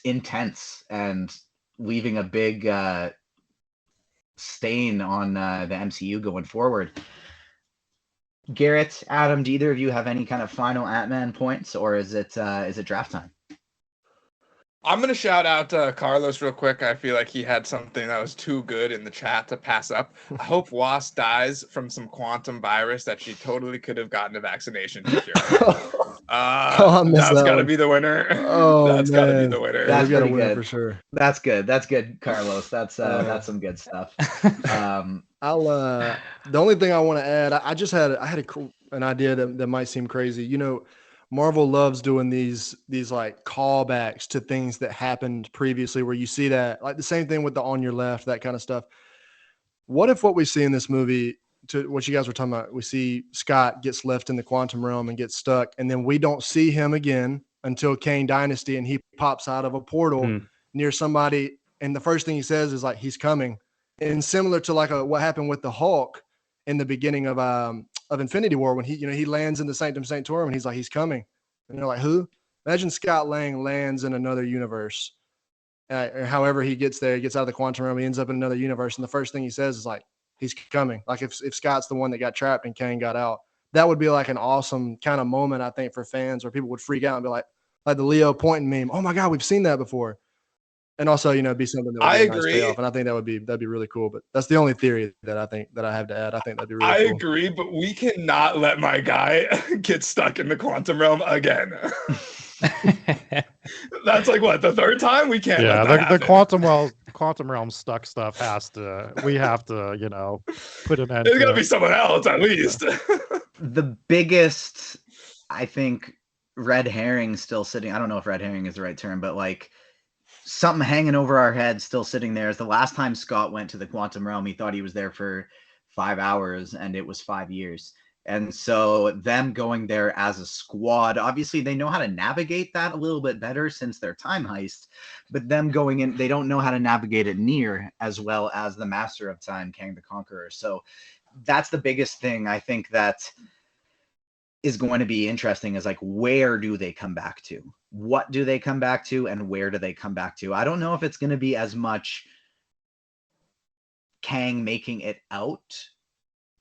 intense and leaving a big stain on the MCU going forward. Garrett, Adam, do either of you have any kind of final Ant-Man points, or is it draft time? I'm going to shout out Carlos real quick. I feel like he had something that was too good in the chat to pass up. I hope Wasp dies from some quantum virus that she totally could have gotten a vaccination to cure. That's got to be the winner. That's got to be the winner. That's pretty good for sure. That's good. That's good, Carlos. That's some good stuff. I'll the only thing I want to add, I had an idea that might seem crazy. Marvel loves doing these like callbacks to things that happened previously, where you see that, like the same thing with the On Your Left, that kind of stuff. What if what we see in this movie, to what you guys were talking about, we see Scott gets left in the quantum realm and gets stuck, and then we don't see him again until Kang Dynasty, and he pops out of a portal near somebody, and the first thing he says is like, he's coming. And similar to like what happened with the Hulk in the beginning of Infinity War, when he lands in the Sanctum Sanctorum and he's like, he's coming. And they're like, who? Imagine Scott Lang lands in another universe. Or however he gets there, he gets out of the quantum realm, he ends up in another universe. And the first thing he says is like, he's coming. Like if Scott's the one that got trapped and Kang got out, that would be like an awesome kind of moment, I think, for fans, where people would freak out and be like the Leo Pointing meme. Oh my God, we've seen that before. And also, be something that would be a nice payoff. And I think that'd be really cool. But that's the only theory that I think that I have to add. I think that'd be really cool. I agree, but we cannot let my guy get stuck in the quantum realm again. That's like what, the third time? We can't. Yeah, the quantum realm stuck stuff we have to, put an end. There's gonna be someone else at least. The biggest, I think, red herring still sitting. I don't know if red herring is the right term, but like, something hanging over our heads still sitting there is the last time Scott went to the quantum realm, he thought he was there for 5 hours, and it was 5 years. And so them going there as a squad, obviously they know how to navigate that a little bit better since their time heist, but them going in, they don't know how to navigate it near as well as the Master of Time, Kang the Conqueror. So that's the biggest thing I think that is going to be interesting, is like, where do they come back to? What do they come back to, and where do they come back to? I don't know if it's going to be as much Kang making it out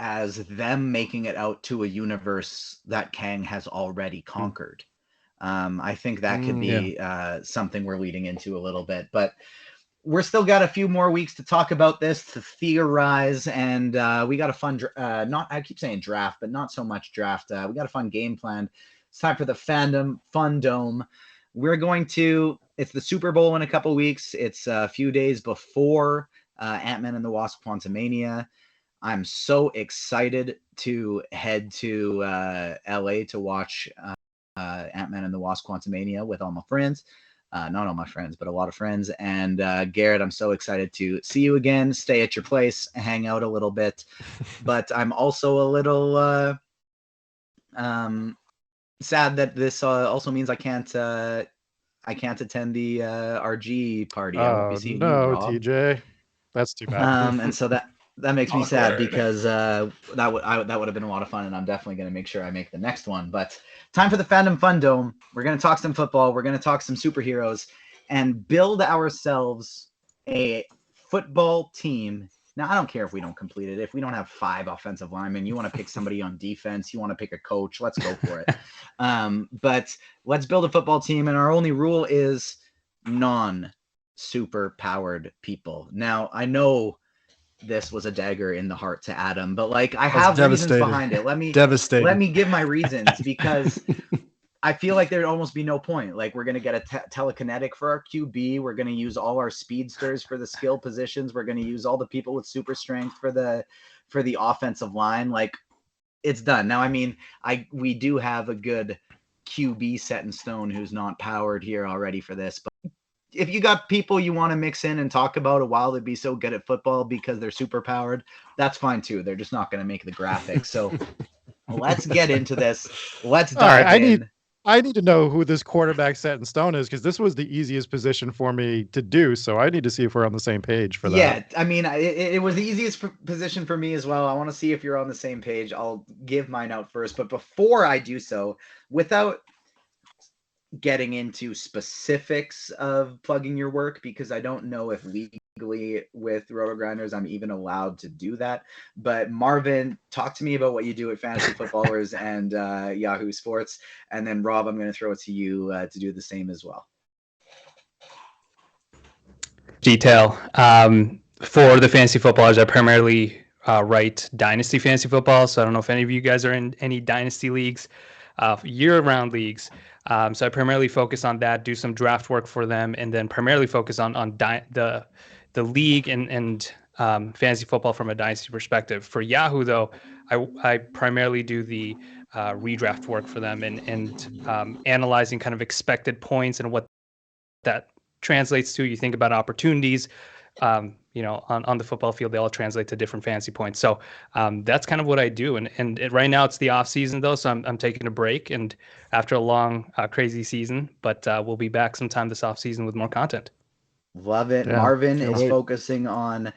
as them making it out to a universe that Kang has already conquered. I think that could be something we're leading into a little bit, but we're still got a few more weeks to talk about this, to theorize, and we got a fun, I keep saying draft, but not so much draft. We got a fun game planned. It's time for the Fandom Fun Dome. It's the Super Bowl in a couple weeks. It's a few days before Ant-Man and the Wasp Quantumania. I'm so excited to head to LA to watch Ant-Man and the Wasp Quantumania with all my friends. Not all my friends, but a lot of friends. And Garrett, I'm so excited to see you again, stay at your place, hang out a little bit. But I'm also a little sad that this also means I can't attend the RG party. I won't be seeing you, Rob. TJ, that's too bad. And so That makes me sad Awkward. because that would have been a lot of fun, and I'm definitely going to make sure I make the next one. But time for the Fandom Fun Dome. We're going to talk some football. We're going to talk some superheroes and build ourselves a football team. Now, I don't care if we don't complete it. If we don't have 5 offensive linemen, you want to pick somebody on defense, you want to pick a coach, let's go for it. But let's build a football team, and our only rule is non-superpowered people. Now, I know this was a dagger in the heart to Adam, but like I have reasons behind it. Let me give my reasons, because I feel like there'd almost be no point. Like, we're going to get a telekinetic for our QB. We're going to use all our speedsters for the skill positions. We're going to use all the people with super strength for the offensive line. Like, it's done. Now, I mean, we do have a good QB set in stone who's not powered here already for this, but if you got people you want to mix in and talk about a while they'd be so good at football because they're super powered, that's fine too. They're just not going to make the graphics. So let's get into this. Let's dive in. I need to know who this quarterback set in stone is, because this was the easiest position for me to do. So I need to see if we're on the same page for that. Yeah, I mean, it was the easiest position for me as well. I want to see if you're on the same page. I'll give mine out first. But before I do so, without getting into specifics of plugging your work, because I don't know if legally with Roto Grinders I'm even allowed to do that. But Marvin, talk to me about what you do at Fantasy Footballers and Yahoo Sports. And then Rob, I'm going to throw it to you to do the same as well. Detail. For the Fantasy Footballers, I primarily write Dynasty Fantasy Football. So I don't know if any of you guys are in any Dynasty leagues, year-round leagues. So I primarily focus on that, do some draft work for them, and then primarily focus on the league and fantasy football from a dynasty perspective. For Yahoo, though, I primarily do the redraft work for them and analyzing kind of expected points and what that translates to. You think about opportunities. On the football field, they all translate to different fantasy points. So that's kind of what I do. And right now it's the off season though, so I'm taking a break and after a long, crazy season. But we'll be back sometime this off season with more content. Love it. Yeah. Marvin is focusing on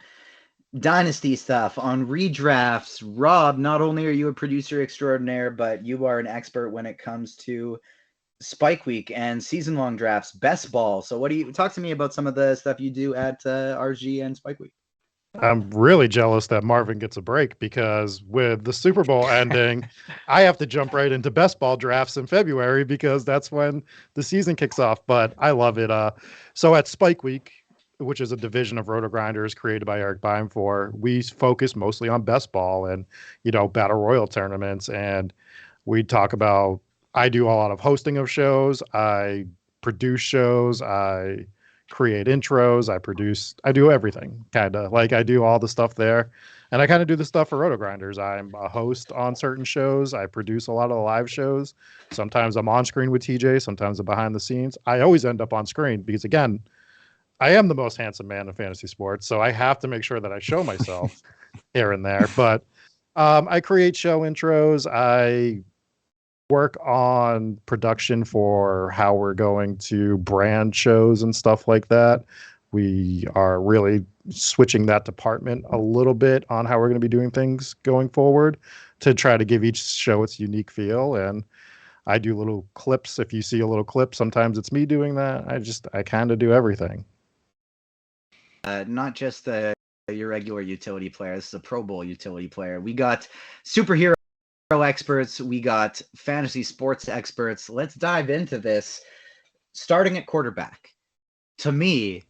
dynasty stuff, on redrafts. Rob, not only are you a producer extraordinaire, but you are an expert when it comes to Spike Week and season-long drafts, best ball. So talk to me about some of the stuff you do at RG and Spike Week. I'm really jealous that Marvin gets a break, because with the Super Bowl ending, I have to jump right into best ball drafts in February, because that's when the season kicks off. But I love it. So at Spike Week, which is a division of Roto Grinders created by Eric Beimfor, we focus mostly on best ball and, battle royal tournaments. And we talk about, I do a lot of hosting of shows. I produce shows. I create intros. I do everything, kind of. Like, I do all the stuff there. And I kind of do the stuff for Roto Grinders. I'm a host on certain shows. I produce a lot of the live shows. Sometimes I'm on screen with TJ. Sometimes I'm behind the scenes. I always end up on screen because, again, I am the most handsome man in fantasy sports. So I have to make sure that I show myself here and there. But I create show intros. I work on production for how we're going to brand shows and stuff like that. We are really switching that department a little bit on how we're going to be doing things going forward to try to give each show its unique feel. And I do little clips. If you see a little clip, sometimes it's me doing that. I kind of do everything. Not just your regular utility player. This is a Pro Bowl utility player. We got superhero experts, we got fantasy sports experts. Let's dive into this. Starting at quarterback, to me,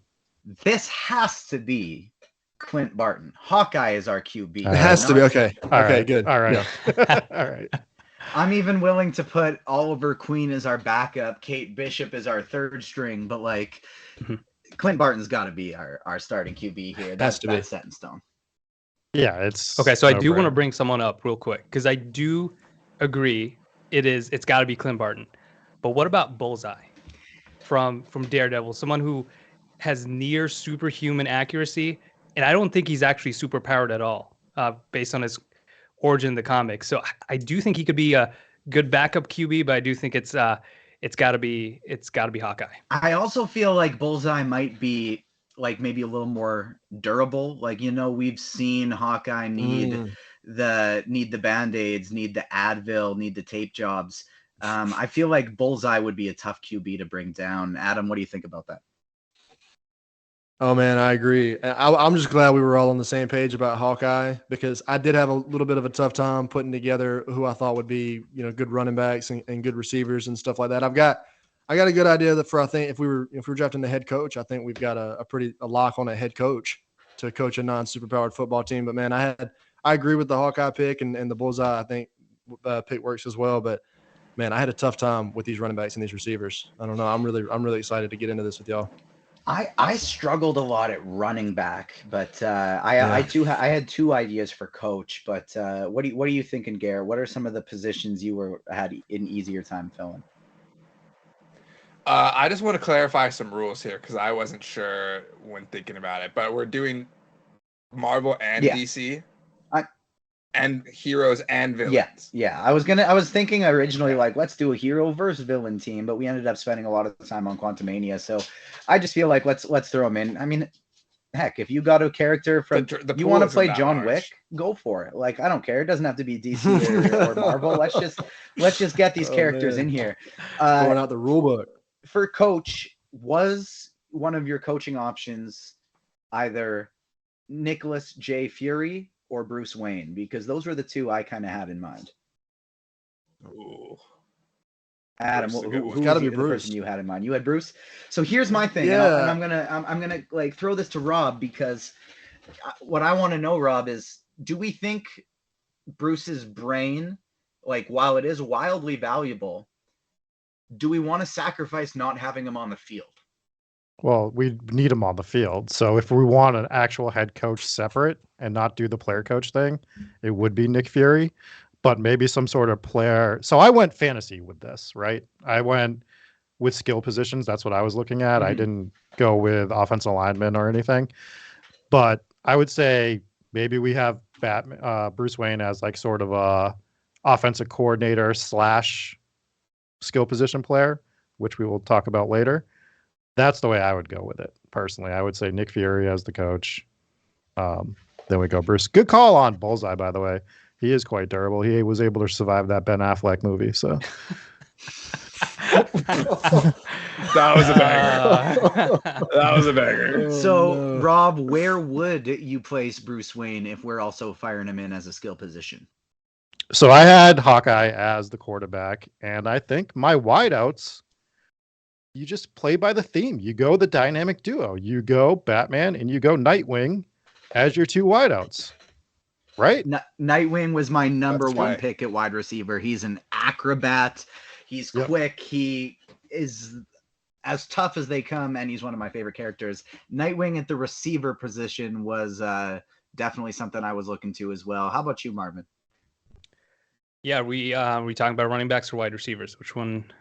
this has to be Clint Barton. Hawkeye is our QB. It has to be. Okay. Okay, good. All right. Yeah. All right. I'm even willing to put Oliver Queen as our backup, Kate Bishop as our third string, but like Clint Barton's got to be our starting QB here. That's set in stone. Yeah, it's okay. So I do want to bring someone up real quick, because I do agree it's got to be Clint Barton. But what about Bullseye from Daredevil? Someone who has near superhuman accuracy, and I don't think he's actually super powered at all, based on his origin in the comics. So I do think he could be a good backup QB, but I do think it's got to be Hawkeye. I also feel like Bullseye might be like maybe a little more durable. Like, you know, we've seen Hawkeye need the Band-Aids, need the Advil, need the tape jobs. I feel like Bullseye would be a tough QB to bring down. Adam, what do you think about that? Oh man, I agree. I'm just glad we were all on the same page about Hawkeye, because I did have a little bit of a tough time putting together who I thought would be, you know, good running backs and good receivers and stuff like that. I got a good idea that I think if we were drafting the head coach, I think we've got a lock on a head coach to coach a non-superpowered football team. But man, I agree with the Hawkeye pick, and the Bullseye I think pick works as well. But man, I had a tough time with these running backs and these receivers. I don't know. I'm really excited to get into this with y'all. I struggled a lot at running back, but I had two ideas for coach. But what are you thinking, Garrett? What are some of the positions you had an easier time filling? I just want to clarify some rules here because I wasn't sure when thinking about it. But we're doing Marvel and DC, and heroes and villains. Yeah. I was thinking originally like let's do a hero versus villain team, but we ended up spending a lot of time on Quantumania, so I just feel like let's throw them in. I mean, heck, if you got a character from you want to play John Wick, go for it. Like I don't care. It doesn't have to be DC or Marvel. Let's just get these characters in here. Going out the rule book. For coach, was one of your coaching options either Nicholas J. Fury or Bruce Wayne? Because those were the two I kind of had in mind. Ooh. Adam, who was the person you had in mind? You had Bruce. So here's my thing, and I'm gonna like throw this to Rob, because what I want to know, Rob, is do we think Bruce's brain, like while it is wildly valuable, do we want to sacrifice not having him on the field? Well, we need him on the field. So if we want an actual head coach separate and not do the player coach thing, it would be Nick Fury, but maybe some sort of player. So I went fantasy with this, right? I went with skill positions. That's what I was looking at. I didn't go with offensive linemen or anything, but I would say maybe we have Bruce Wayne as like sort of a offensive coordinator / skill position player, which we will talk about later. That's the way I would go with it personally. I would say Nick Fury as the coach. Then we go Bruce. Good call on Bullseye, by the way. He is quite durable. He was able to survive that Ben Affleck movie. So that was a banger. That was a banger. So, Rob, where would you place Bruce Wayne if we're also firing him in as a skill position? So I had Hawkeye as the quarterback, and I think my wideouts, you just play by the theme. You go the dynamic duo. You go Batman and you go Nightwing as your two wideouts, right? Nightwing was my number one pick at wide receiver. He's an acrobat. He's quick. He is as tough as they come, and he's one of my favorite characters. Nightwing at the receiver position was definitely something I was looking to as well. How about you, Marvin? Yeah, we talking about running backs or wide receivers? Which one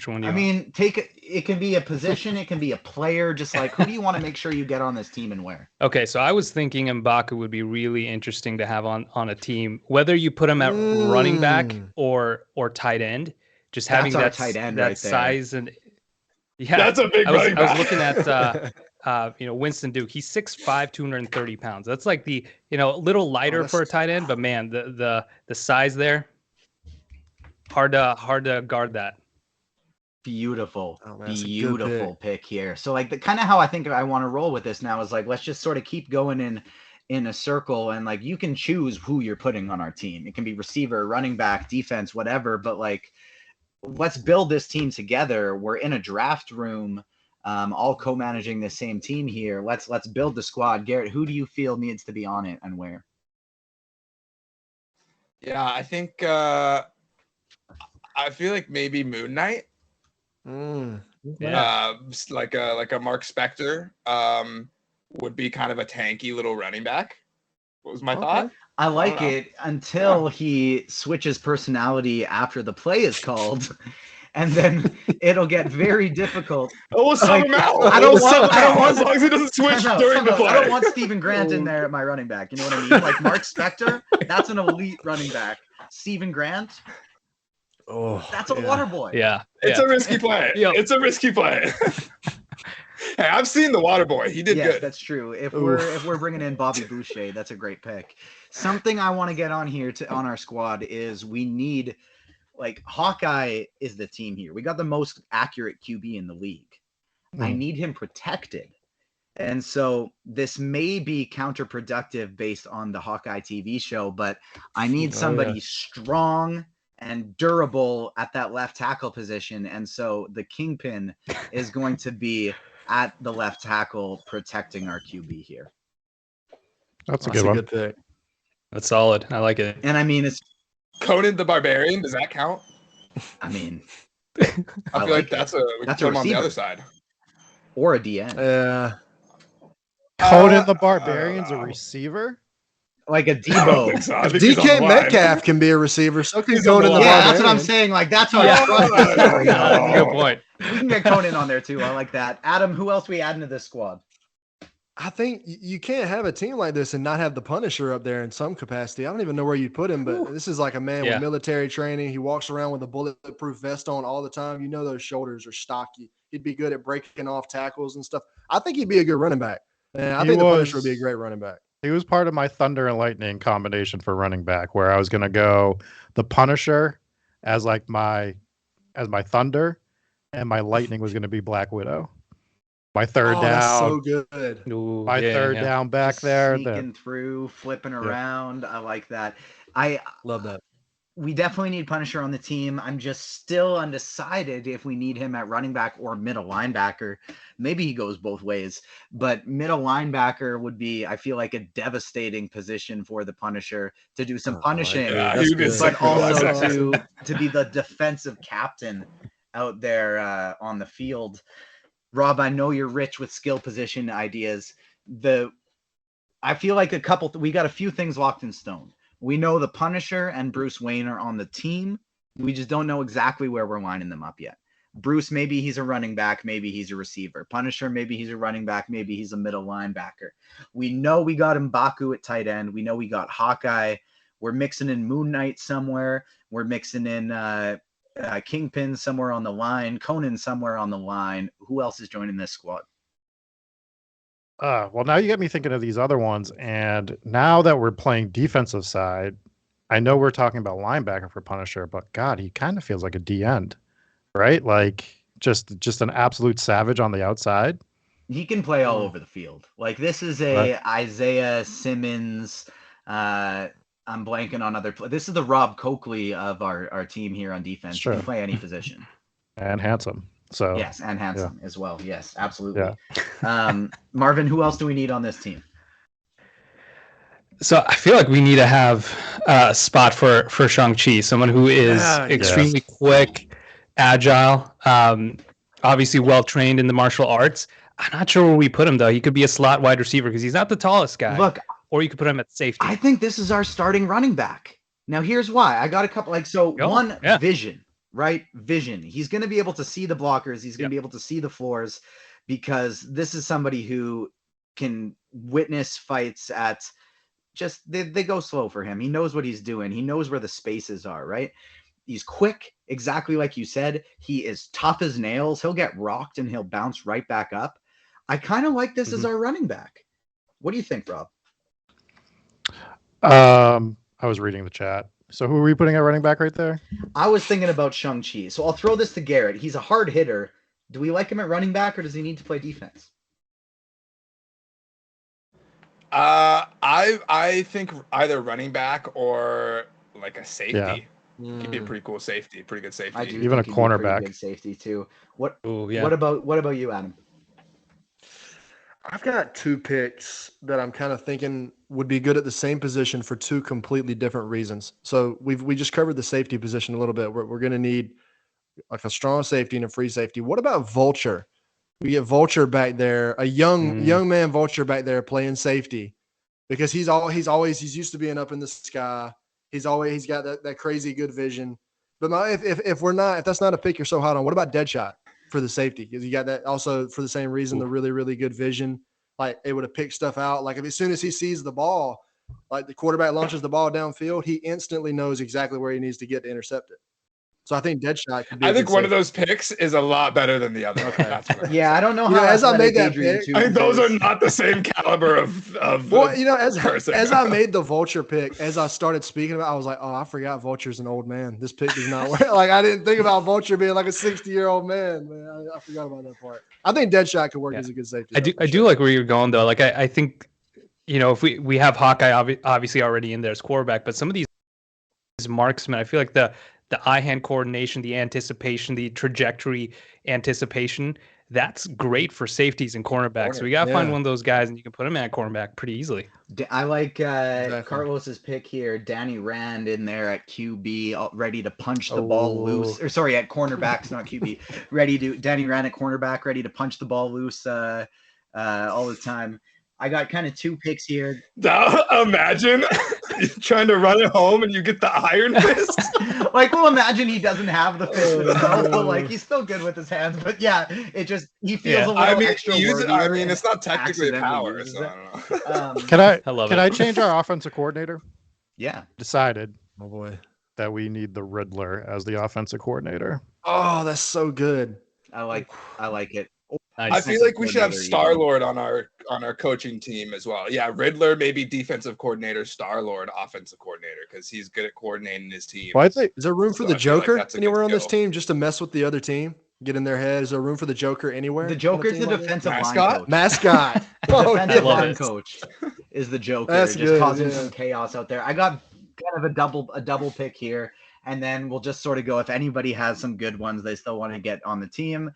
do you mean, it can be a position, it can be a player, just like who do you want to make sure you get on this team and where? Okay, so I was thinking M'Baku would be really interesting to have on a team, whether you put him at running back or tight end, just having that tight end that right size there. And that's a big running back. I was looking at Winston Duke. He's 6'5", 230 pounds. That's like a little lighter for a tight end, but man, the size there, hard to guard that. Beautiful pick here. So like the kind of how I think I want to roll with this now is like, let's just sort of keep going in a circle, and like you can choose who you're putting on our team. It can be receiver, running back, defense, whatever, but like let's build this team together. We're in a draft room, all co-managing the same team here. Let's build the squad. Garrett, who do you feel needs to be on it and where? Yeah, I think I feel like maybe Moon Knight. Like a Mark Spector would be kind of a tanky little running back. What was my thought? I like it until he switches personality after the play is called, and then it'll get very difficult. We'll sub him out. I don't want as long as he doesn't switch during the play. I don't want Stephen Grant in there at my running back. You know what I mean? Like Mark Spector, that's an elite running back. Stephen Grant, that's a water boy. Yeah. It's a risky play. It's a risky play. Hey, I've seen the Water Boy. He did yes, good. that's true. If we're bringing in Bobby Boucher, that's a great pick. Something I want to get on here on our squad is we need, like, Hawkeye is the team here. We got the most accurate QB in the league. I need him protected. And so this may be counterproductive based on the Hawkeye TV show, but I need somebody strong and durable at that left tackle position. And so the Kingpin is going to be at the left tackle protecting our QB here. That's a good one. Good pick. That's solid. I like it. And I mean, it's Conan the Barbarian. Does that count? I mean, I feel like that's a receiver on the other side. Or a DN. Conan the Barbarian's a receiver? Like a Debo. So. DK Metcalf can be a receiver. So can Conan the Barbarian. Yeah, that's what I'm saying. Like, that's what That's a good point. We can get Conan on there too. I like that. Adam, who else we adding to this squad? I think you can't have a team like this and not have the Punisher up there in some capacity. I don't even know where you'd put him, but this is like a man with military training. He walks around with a bulletproof vest on all the time. You know those shoulders are stocky. He'd be good at breaking off tackles and stuff. I think he'd be a good running back. And I think the Punisher would be a great running back. He was part of my Thunder and Lightning combination for running back, where I was going to go the Punisher as like my Thunder, and my Lightning was going to be Black Widow. My third down. That's so good. Ooh, my third down back just there. Sneaking through, flipping around. I like that. I love that. We definitely need Punisher on the team. I'm just still undecided if we need him at running back or middle linebacker. Maybe he goes both ways, but middle linebacker would be, I feel like, a devastating position for the Punisher to do some punishing, but also to be the defensive captain out there on the field. Rob, I know you're rich with skill position ideas. I feel like we got a few things locked in stone. We know the Punisher and Bruce Wayne are on the team. We just don't know exactly where we're lining them up yet. Bruce, maybe he's a running back, maybe he's a receiver. Punisher, maybe he's a running back, maybe he's a middle linebacker. We know we got M'Baku at tight end. We know we got Hawkeye. We're mixing in Moon Knight somewhere. We're mixing in Kingpin somewhere on the line, Conan somewhere on the line. Who else is joining this squad? Well, now you get me thinking of these other ones, and now that we're playing defensive side, I know we're talking about linebacker for Punisher, but God, he kind of feels like a D end, right? Like just an absolute savage on the outside. He can play all over the field. Like, this is a Isaiah Simmons. I'm blanking on other. This is the Rob Coakley of our team here on defense. Sure. He can play any position. And handsome. So yes, and handsome as well. Yes, absolutely. Yeah. Marvin, who else do we need on this team? So I feel like we need to have a spot for Shang-Chi, someone who is extremely quick, agile, obviously well-trained in the martial arts. I'm not sure where we put him, though. He could be a slot wide receiver because he's not the tallest guy. Look, or you could put him at safety. I think this is our starting running back. Now, here's why. I got a couple, vision. Right? Vision. He's going to be able to see the blockers. He's going to be able to see the floors, because this is somebody who can witness fights at just, they go slow for him. He knows what he's doing. He knows where the spaces are, right? He's quick, exactly like you said. He is tough as nails. He'll get rocked and he'll bounce right back up. I kind of like this as our running back. What do you think, Rob? I was reading the chat. So who are we putting at running back right there? I was thinking about Shang-Chi. So I'll throw this to Garrett. He's a hard hitter. Do we like him at running back, or does he need to play defense? I think either running back or like a safety. He'd be a pretty cool safety, pretty good safety. I do even a cornerback. Good safety too. What about you, Adam? I've got two picks that I'm kind of thinking would be good at the same position for two completely different reasons. So we just covered the safety position a little bit. We're going to need like a strong safety and a free safety. What about Vulture? We get Vulture back there, a young man Vulture back there playing safety, because he's used to being up in the sky. He's got that crazy good vision. But if that's not a pick you're so hot on, what about Deadshot for the safety? Because you got that also for the same reason, the really, really good vision, like able to pick stuff out. Like as soon as he sees the ball, like the quarterback launches the ball downfield, he instantly knows exactly where he needs to get to intercept it. So I think Deadshot could be. I think one of those picks is a lot better than the other. Okay. That's what Yeah, I don't know You how know, as I made athletic that Adrian pick, I think those are is. not the same caliber of Well, you know, as person. I made the Vulture pick, as I started speaking about, I was like, oh, I forgot Vulture's an old man. This pick does not work. Like I didn't think about Vulture being like a 60-year-old man. Man, I forgot about that part. I think Deadshot could work as a good safety. I do like where you're going though. Like I think, you know, if we have Hawkeye obviously already in there as quarterback, but some of these marksmen, I feel like the eye-hand coordination, the anticipation, the trajectory anticipation, that's great for safeties and cornerbacks. So we got to find one of those guys, and you can put him at cornerback pretty easily. I like Carlos's pick here. Danny Rand in there at QB, ready to punch the ball loose. Or sorry, at cornerbacks, not QB. Danny Rand at cornerback, ready to punch the ball loose all the time. I got kind of two picks here. Imagine trying to run it home and you get the iron fist. Like, well, imagine he doesn't have the fist himself, but like he's still good with his hands. But yeah, he feels a little extra. It's not technically a power. So I don't know. Can I change our offensive coordinator? Yeah. Decided. Oh boy, that we need the Riddler as the offensive coordinator. Oh, that's so good. I like it. I feel like we should have Star-Lord on our coaching team as well. Yeah, Riddler, maybe defensive coordinator, Star-Lord offensive coordinator, because he's good at coordinating his team. Well, I think, is there room for the Joker anywhere on this team just to mess with the other team? Get in their head. Is there room for the Joker anywhere? The Joker's the defensive line coach. Mascot. Defensive line coach is the Joker. That's just good, causing some chaos out there. I got kind of a double pick here, and then we'll just sort of go if anybody has some good ones they still want to get on the team.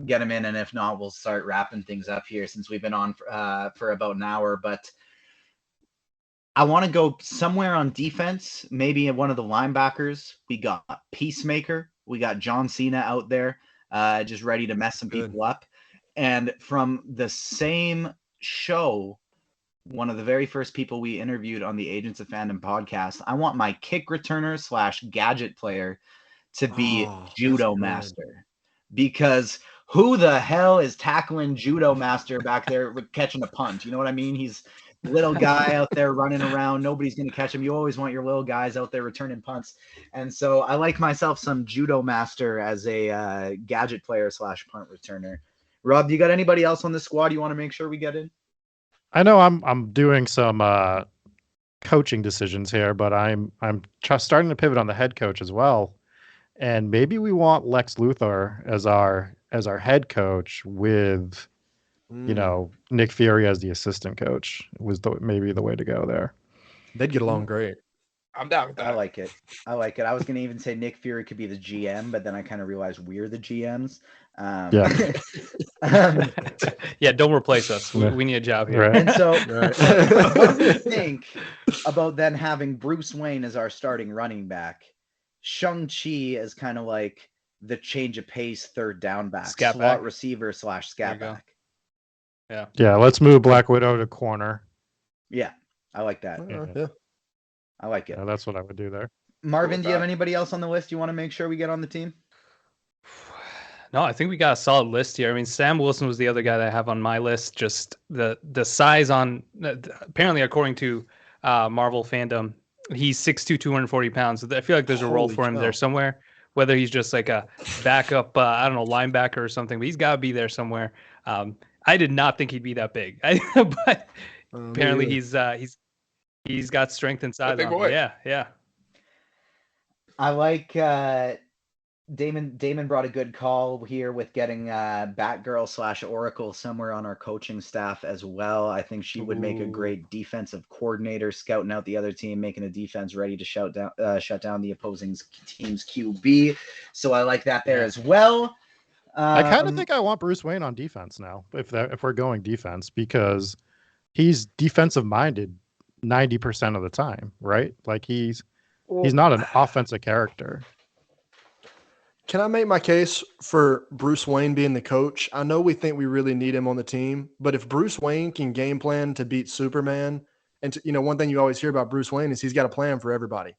Get them in, and if not, we'll start wrapping things up here since we've been on for about an hour. But I want to go somewhere on defense, maybe one of the linebackers. We got Peacemaker. We got John Cena out there, just ready to mess some people up. And from the same show, one of the very first people we interviewed on the Agents of Fandom podcast, I want my kick returner / gadget player to be Judo Master, because who the hell is tackling Judo Master back there catching a punt? You know what I mean? He's a little guy out there running around. Nobody's going to catch him. You always want your little guys out there returning punts. And so I like myself some Judo Master as a gadget player / punt returner. Rob, do you got anybody else on the squad you want to make sure we get in? I know I'm doing some coaching decisions here, but I'm just starting to pivot on the head coach as well. And maybe we want Lex Luthor as our head coach with, Nick Fury as the assistant coach was maybe the way to go there. They'd get along great. I'm down with that. I like it. I was going to even say Nick Fury could be the GM, but then I kind of realized we're the GMs. Yeah, don't replace us. We need a job here. Right. And so what do you think about then having Bruce Wayne as our starting running back? Shang-Chi is kind of like the change of pace third down back, slot receiver / scat back. Yeah, let's move Black Widow to corner. Yeah, I like that. Yeah. I like it. Yeah, that's what I would do there. Marvin, do you have anybody else on the list you want to make sure we get on the team? No, I think we got a solid list here. I mean, Sam Wilson was the other guy that I have on my list. Just the size on, apparently according to Marvel Fandom, he's 6'2", 240 pounds. So I feel like there's a role for him there somewhere. Whether he's just like a backup, linebacker or something, but he's got to be there somewhere. I did not think he'd be that big, but apparently he's got strength and size. Big boy. Yeah. I like Damon brought a good call here with getting Batgirl / Oracle somewhere on our coaching staff as well. I think she would make a great defensive coordinator, scouting out the other team, making a defense ready to shut down the opposing team's QB. So I like that there as well. I kind of think I want Bruce Wayne on defense now, if we're going defense, because he's defensive minded 90% of the time, right? Like he's not an offensive character. Can I make my case for Bruce Wayne being the coach? I know we think we really need him on the team, but if Bruce Wayne can game plan to beat Superman, and one thing you always hear about Bruce Wayne is he's got a plan for everybody.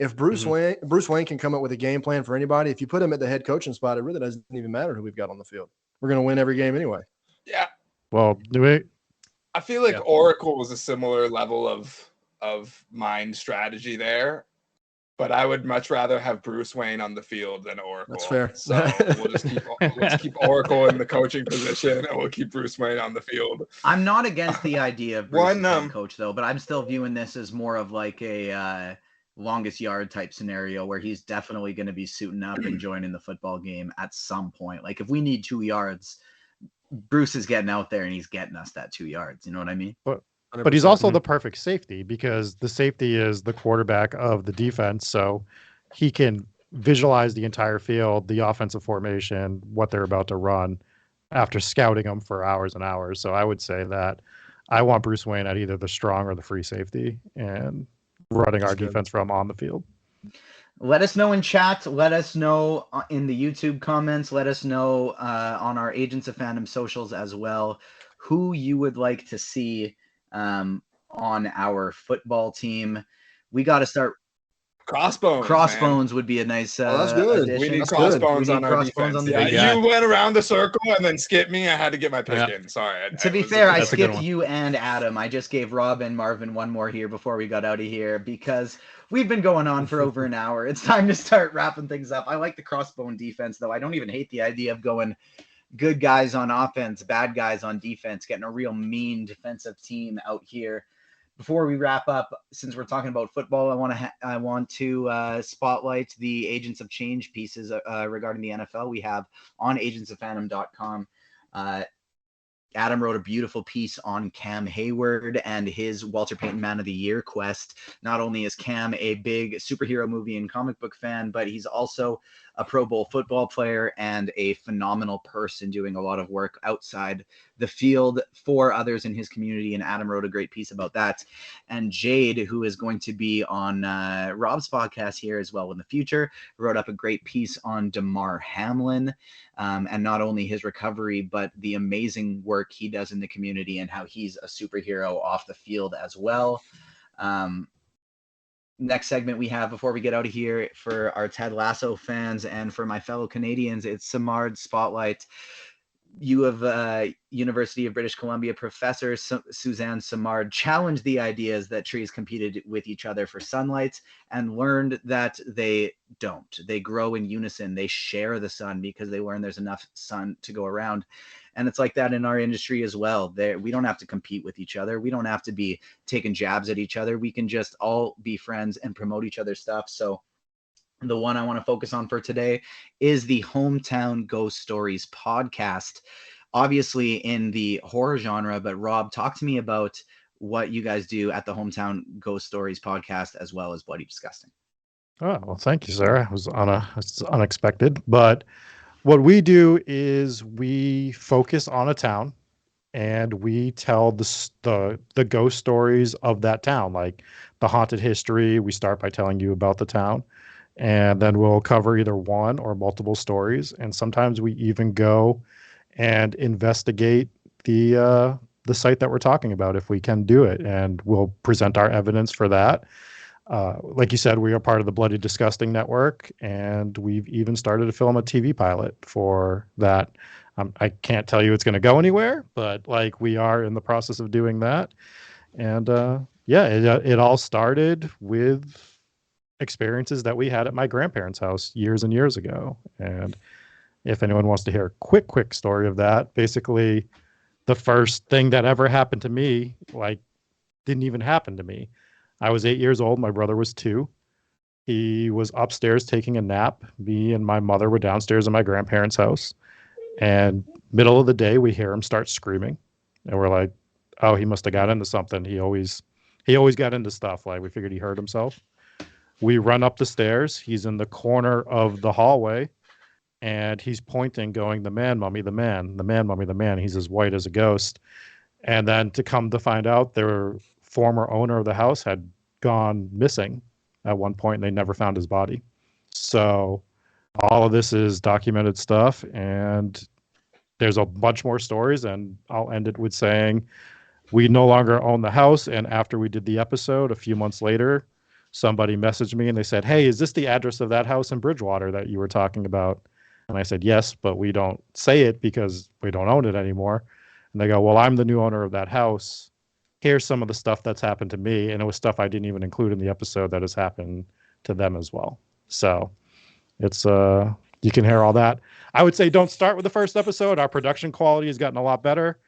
If Bruce Wayne can come up with a game plan for anybody, if you put him at the head coaching spot, it really doesn't even matter who we've got on the field. We're going to win every game anyway. Yeah. Well, I feel like Oracle was a similar level of mind strategy there. but I would much rather have Bruce Wayne on the field than Oracle. That's fair. So we'll just keep Oracle in the coaching position, and we'll keep Bruce Wayne on the field. I'm not against the idea of Bruce as head coach, though, but I'm still viewing this as more of like a longest yard type scenario where he's definitely going to be suiting up and joining the football game at some point. Like if we need 2 yards, Bruce is getting out there and he's getting us that 2 yards. You know what I mean? But he's also the perfect safety, because the safety is the quarterback of the defense. So he can visualize the entire field, the offensive formation, what they're about to run after scouting them for hours and hours. So I would say that I want Bruce Wayne at either the strong or the free safety and running our defense from on the field. Let us know in chat. Let us know in the YouTube comments. Let us know on our Agents of Fandom socials as well who you would like to see on our football team. We got to start. Crossbones would be a nice that's good. addition. We need That's crossbones good. on our defense. You went around the circle and then skipped me. I had to get my pick in. Sorry. To be fair, I skipped you and Adam. I just gave Rob and Marvin one more here before we got out of here because we've been going on for over an hour. It's time to start wrapping things up. I like the crossbone defense, though. I don't even hate the idea of going good guys on offense, bad guys on defense, getting a real mean defensive team out here. Before we wrap up, since we're talking about football, I want to spotlight the Agents of Change pieces regarding the NFL we have on agentsoffandom.com. Adam wrote a beautiful piece on Cam Hayward and his Walter Payton Man of the Year quest. Not only is Cam a big superhero movie and comic book fan, but he's also a Pro Bowl football player and a phenomenal person doing a lot of work outside the field for others in his community. And Adam wrote a great piece about that. And Jade, who is going to be on Rob's podcast here as well in the future, wrote up a great piece on Damar Hamlin and not only his recovery, but the amazing work he does in the community and how he's a superhero off the field as well. Next segment we have before we get out of here for our Ted Lasso fans and for my fellow Canadians, it's Samard's Spotlight. U of University of British Columbia professor Suzanne Samard challenged the ideas that trees competed with each other for sunlight and learned that they don't. They grow in unison. They share the sun because they learn there's enough sun to go around. And it's like that in our industry as well. We don't have to compete with each other. We don't have to be taking jabs at each other. We can just all be friends and promote each other's stuff. So the one I want to focus on for today is the Hometown Ghost Stories podcast, obviously in the horror genre. But Rob, talk to me about what you guys do at the Hometown Ghost Stories podcast, as well as Bloody Disgusting. Oh, well, thank you, sir. It was unexpected. But what we do is we focus on a town and we tell the ghost stories of that town, like the haunted history. We start by telling you about the town. And then we'll cover either one or multiple stories. And sometimes we even go and investigate the site that we're talking about if we can do it. And we'll present our evidence for that. Like you said, we are part of the Bloody Disgusting Network. And we've even started to film a TV pilot for that. I can't tell you it's going to go anywhere, but like we are in the process of doing that. And it all started with experiences that we had at my grandparents' house years and years ago. And if anyone wants to hear a quick story of that, basically the first thing that ever happened to me, like, didn't even happen to me. I was 8 years old. My brother was 2. He was upstairs taking a nap. Me and my mother were downstairs in my grandparents' house. And middle of the day, we hear him start screaming. And we're like, oh, he must have got into something. He always got into stuff. Like, we figured he hurt himself. We run up the stairs. He's in the corner of the hallway, and he's pointing, going, the man, mummy, the man, mummy, the man. He's as white as a ghost. And then to come to find out, their former owner of the house had gone missing at one point, and they never found his body. So all of this is documented stuff, and there's a bunch more stories, and I'll end it with saying we no longer own the house. And after we did the episode, a few months later, somebody messaged me and they said, hey, is this the address of that house in Bridgewater that you were talking about? And I said, yes, but we don't say it because we don't own it anymore. And they go, well, I'm the new owner of that house. Here's some of the stuff that's happened to me. And it was stuff I didn't even include in the episode that has happened to them as well. So it's you can hear all that. I would say don't start with the first episode. Our production quality has gotten a lot better.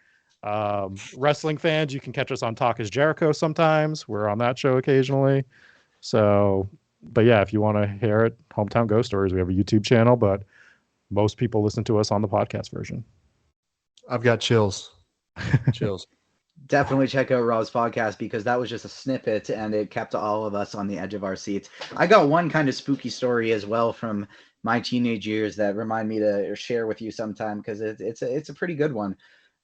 Wrestling fans, you can catch us on Talk is Jericho sometimes. We're on that show occasionally. So, but yeah, if you want to hear it, Hometown Ghost Stories, we have a YouTube channel, but most people listen to us on the podcast version. I've got chills. Chills. Definitely check out Rob's podcast, because that was just a snippet and it kept all of us on the edge of our seats. I got one kind of spooky story as well from my teenage years that remind me to share with you sometime, because it's a pretty good one.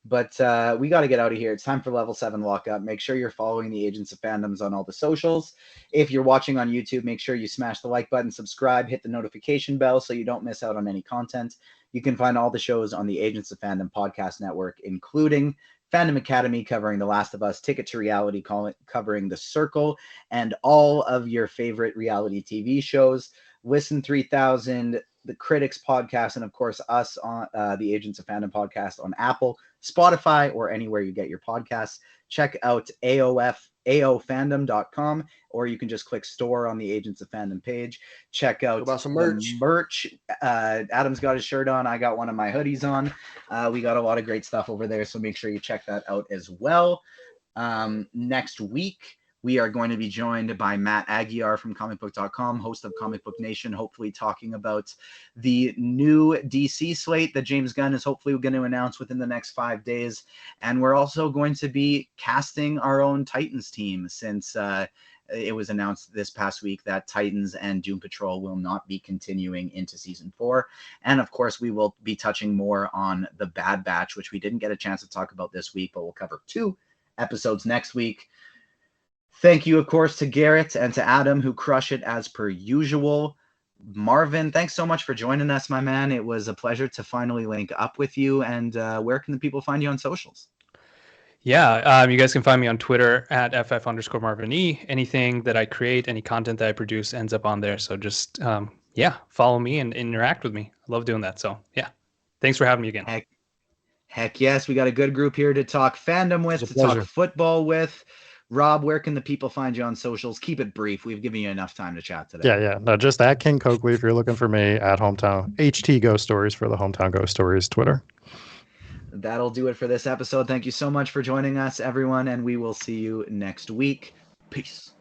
But we got to get out of here. It's time for Level 7 Walk Up. Make sure you're following the Agents of Fandoms on all the socials. If you're watching on YouTube, make sure you smash the like button, subscribe, hit the notification bell so you don't miss out on any content. You can find all the shows on the Agents of Fandom podcast network, including Fandom Academy covering The Last of Us, Ticket to Reality covering The Circle, and all of your favorite reality TV shows. Listen 3000, the Critics podcast, and of course us on the Agents of Fandom podcast on Apple, Spotify, or anywhere you get your podcasts. Check out aofandom.com, or you can just click store on the Agents of Fandom page. Check out some merch. Adam's got his shirt on. I got one of my hoodies on. We got a lot of great stuff over there, so make sure you check that out as well. Next week, we are going to be joined by Matt Aguiar from comicbook.com, host of Comic Book Nation, hopefully talking about the new DC slate that James Gunn is hopefully going to announce within the next 5 days. And we're also going to be casting our own Titans team, since it was announced this past week that Titans and Doom Patrol will not be continuing into season 4. And of course, we will be touching more on the Bad Batch, which we didn't get a chance to talk about this week, but we'll cover 2 episodes next week. Thank you, of course, to Garrett and to Adam, who crush it as per usual. Marvin, thanks so much for joining us, my man. It was a pleasure to finally link up with you. And where can the people find you on socials? Yeah, you guys can find me on Twitter at ff_Marvin E. Anything that I create, any content that I produce ends up on there. So just, follow me and interact with me. I love doing that. So, yeah, thanks for having me again. Heck yes. We got a good group here to talk fandom with, to talk football with. Rob, where can the people find you on socials? Keep it brief. We've given you enough time to chat today. Yeah. No, just at King Coakley if you're looking for me, at Hometown HT Ghost Stories for the Hometown Ghost Stories Twitter. That'll do it for this episode. Thank you so much for joining us, everyone, and we will see you next week. Peace.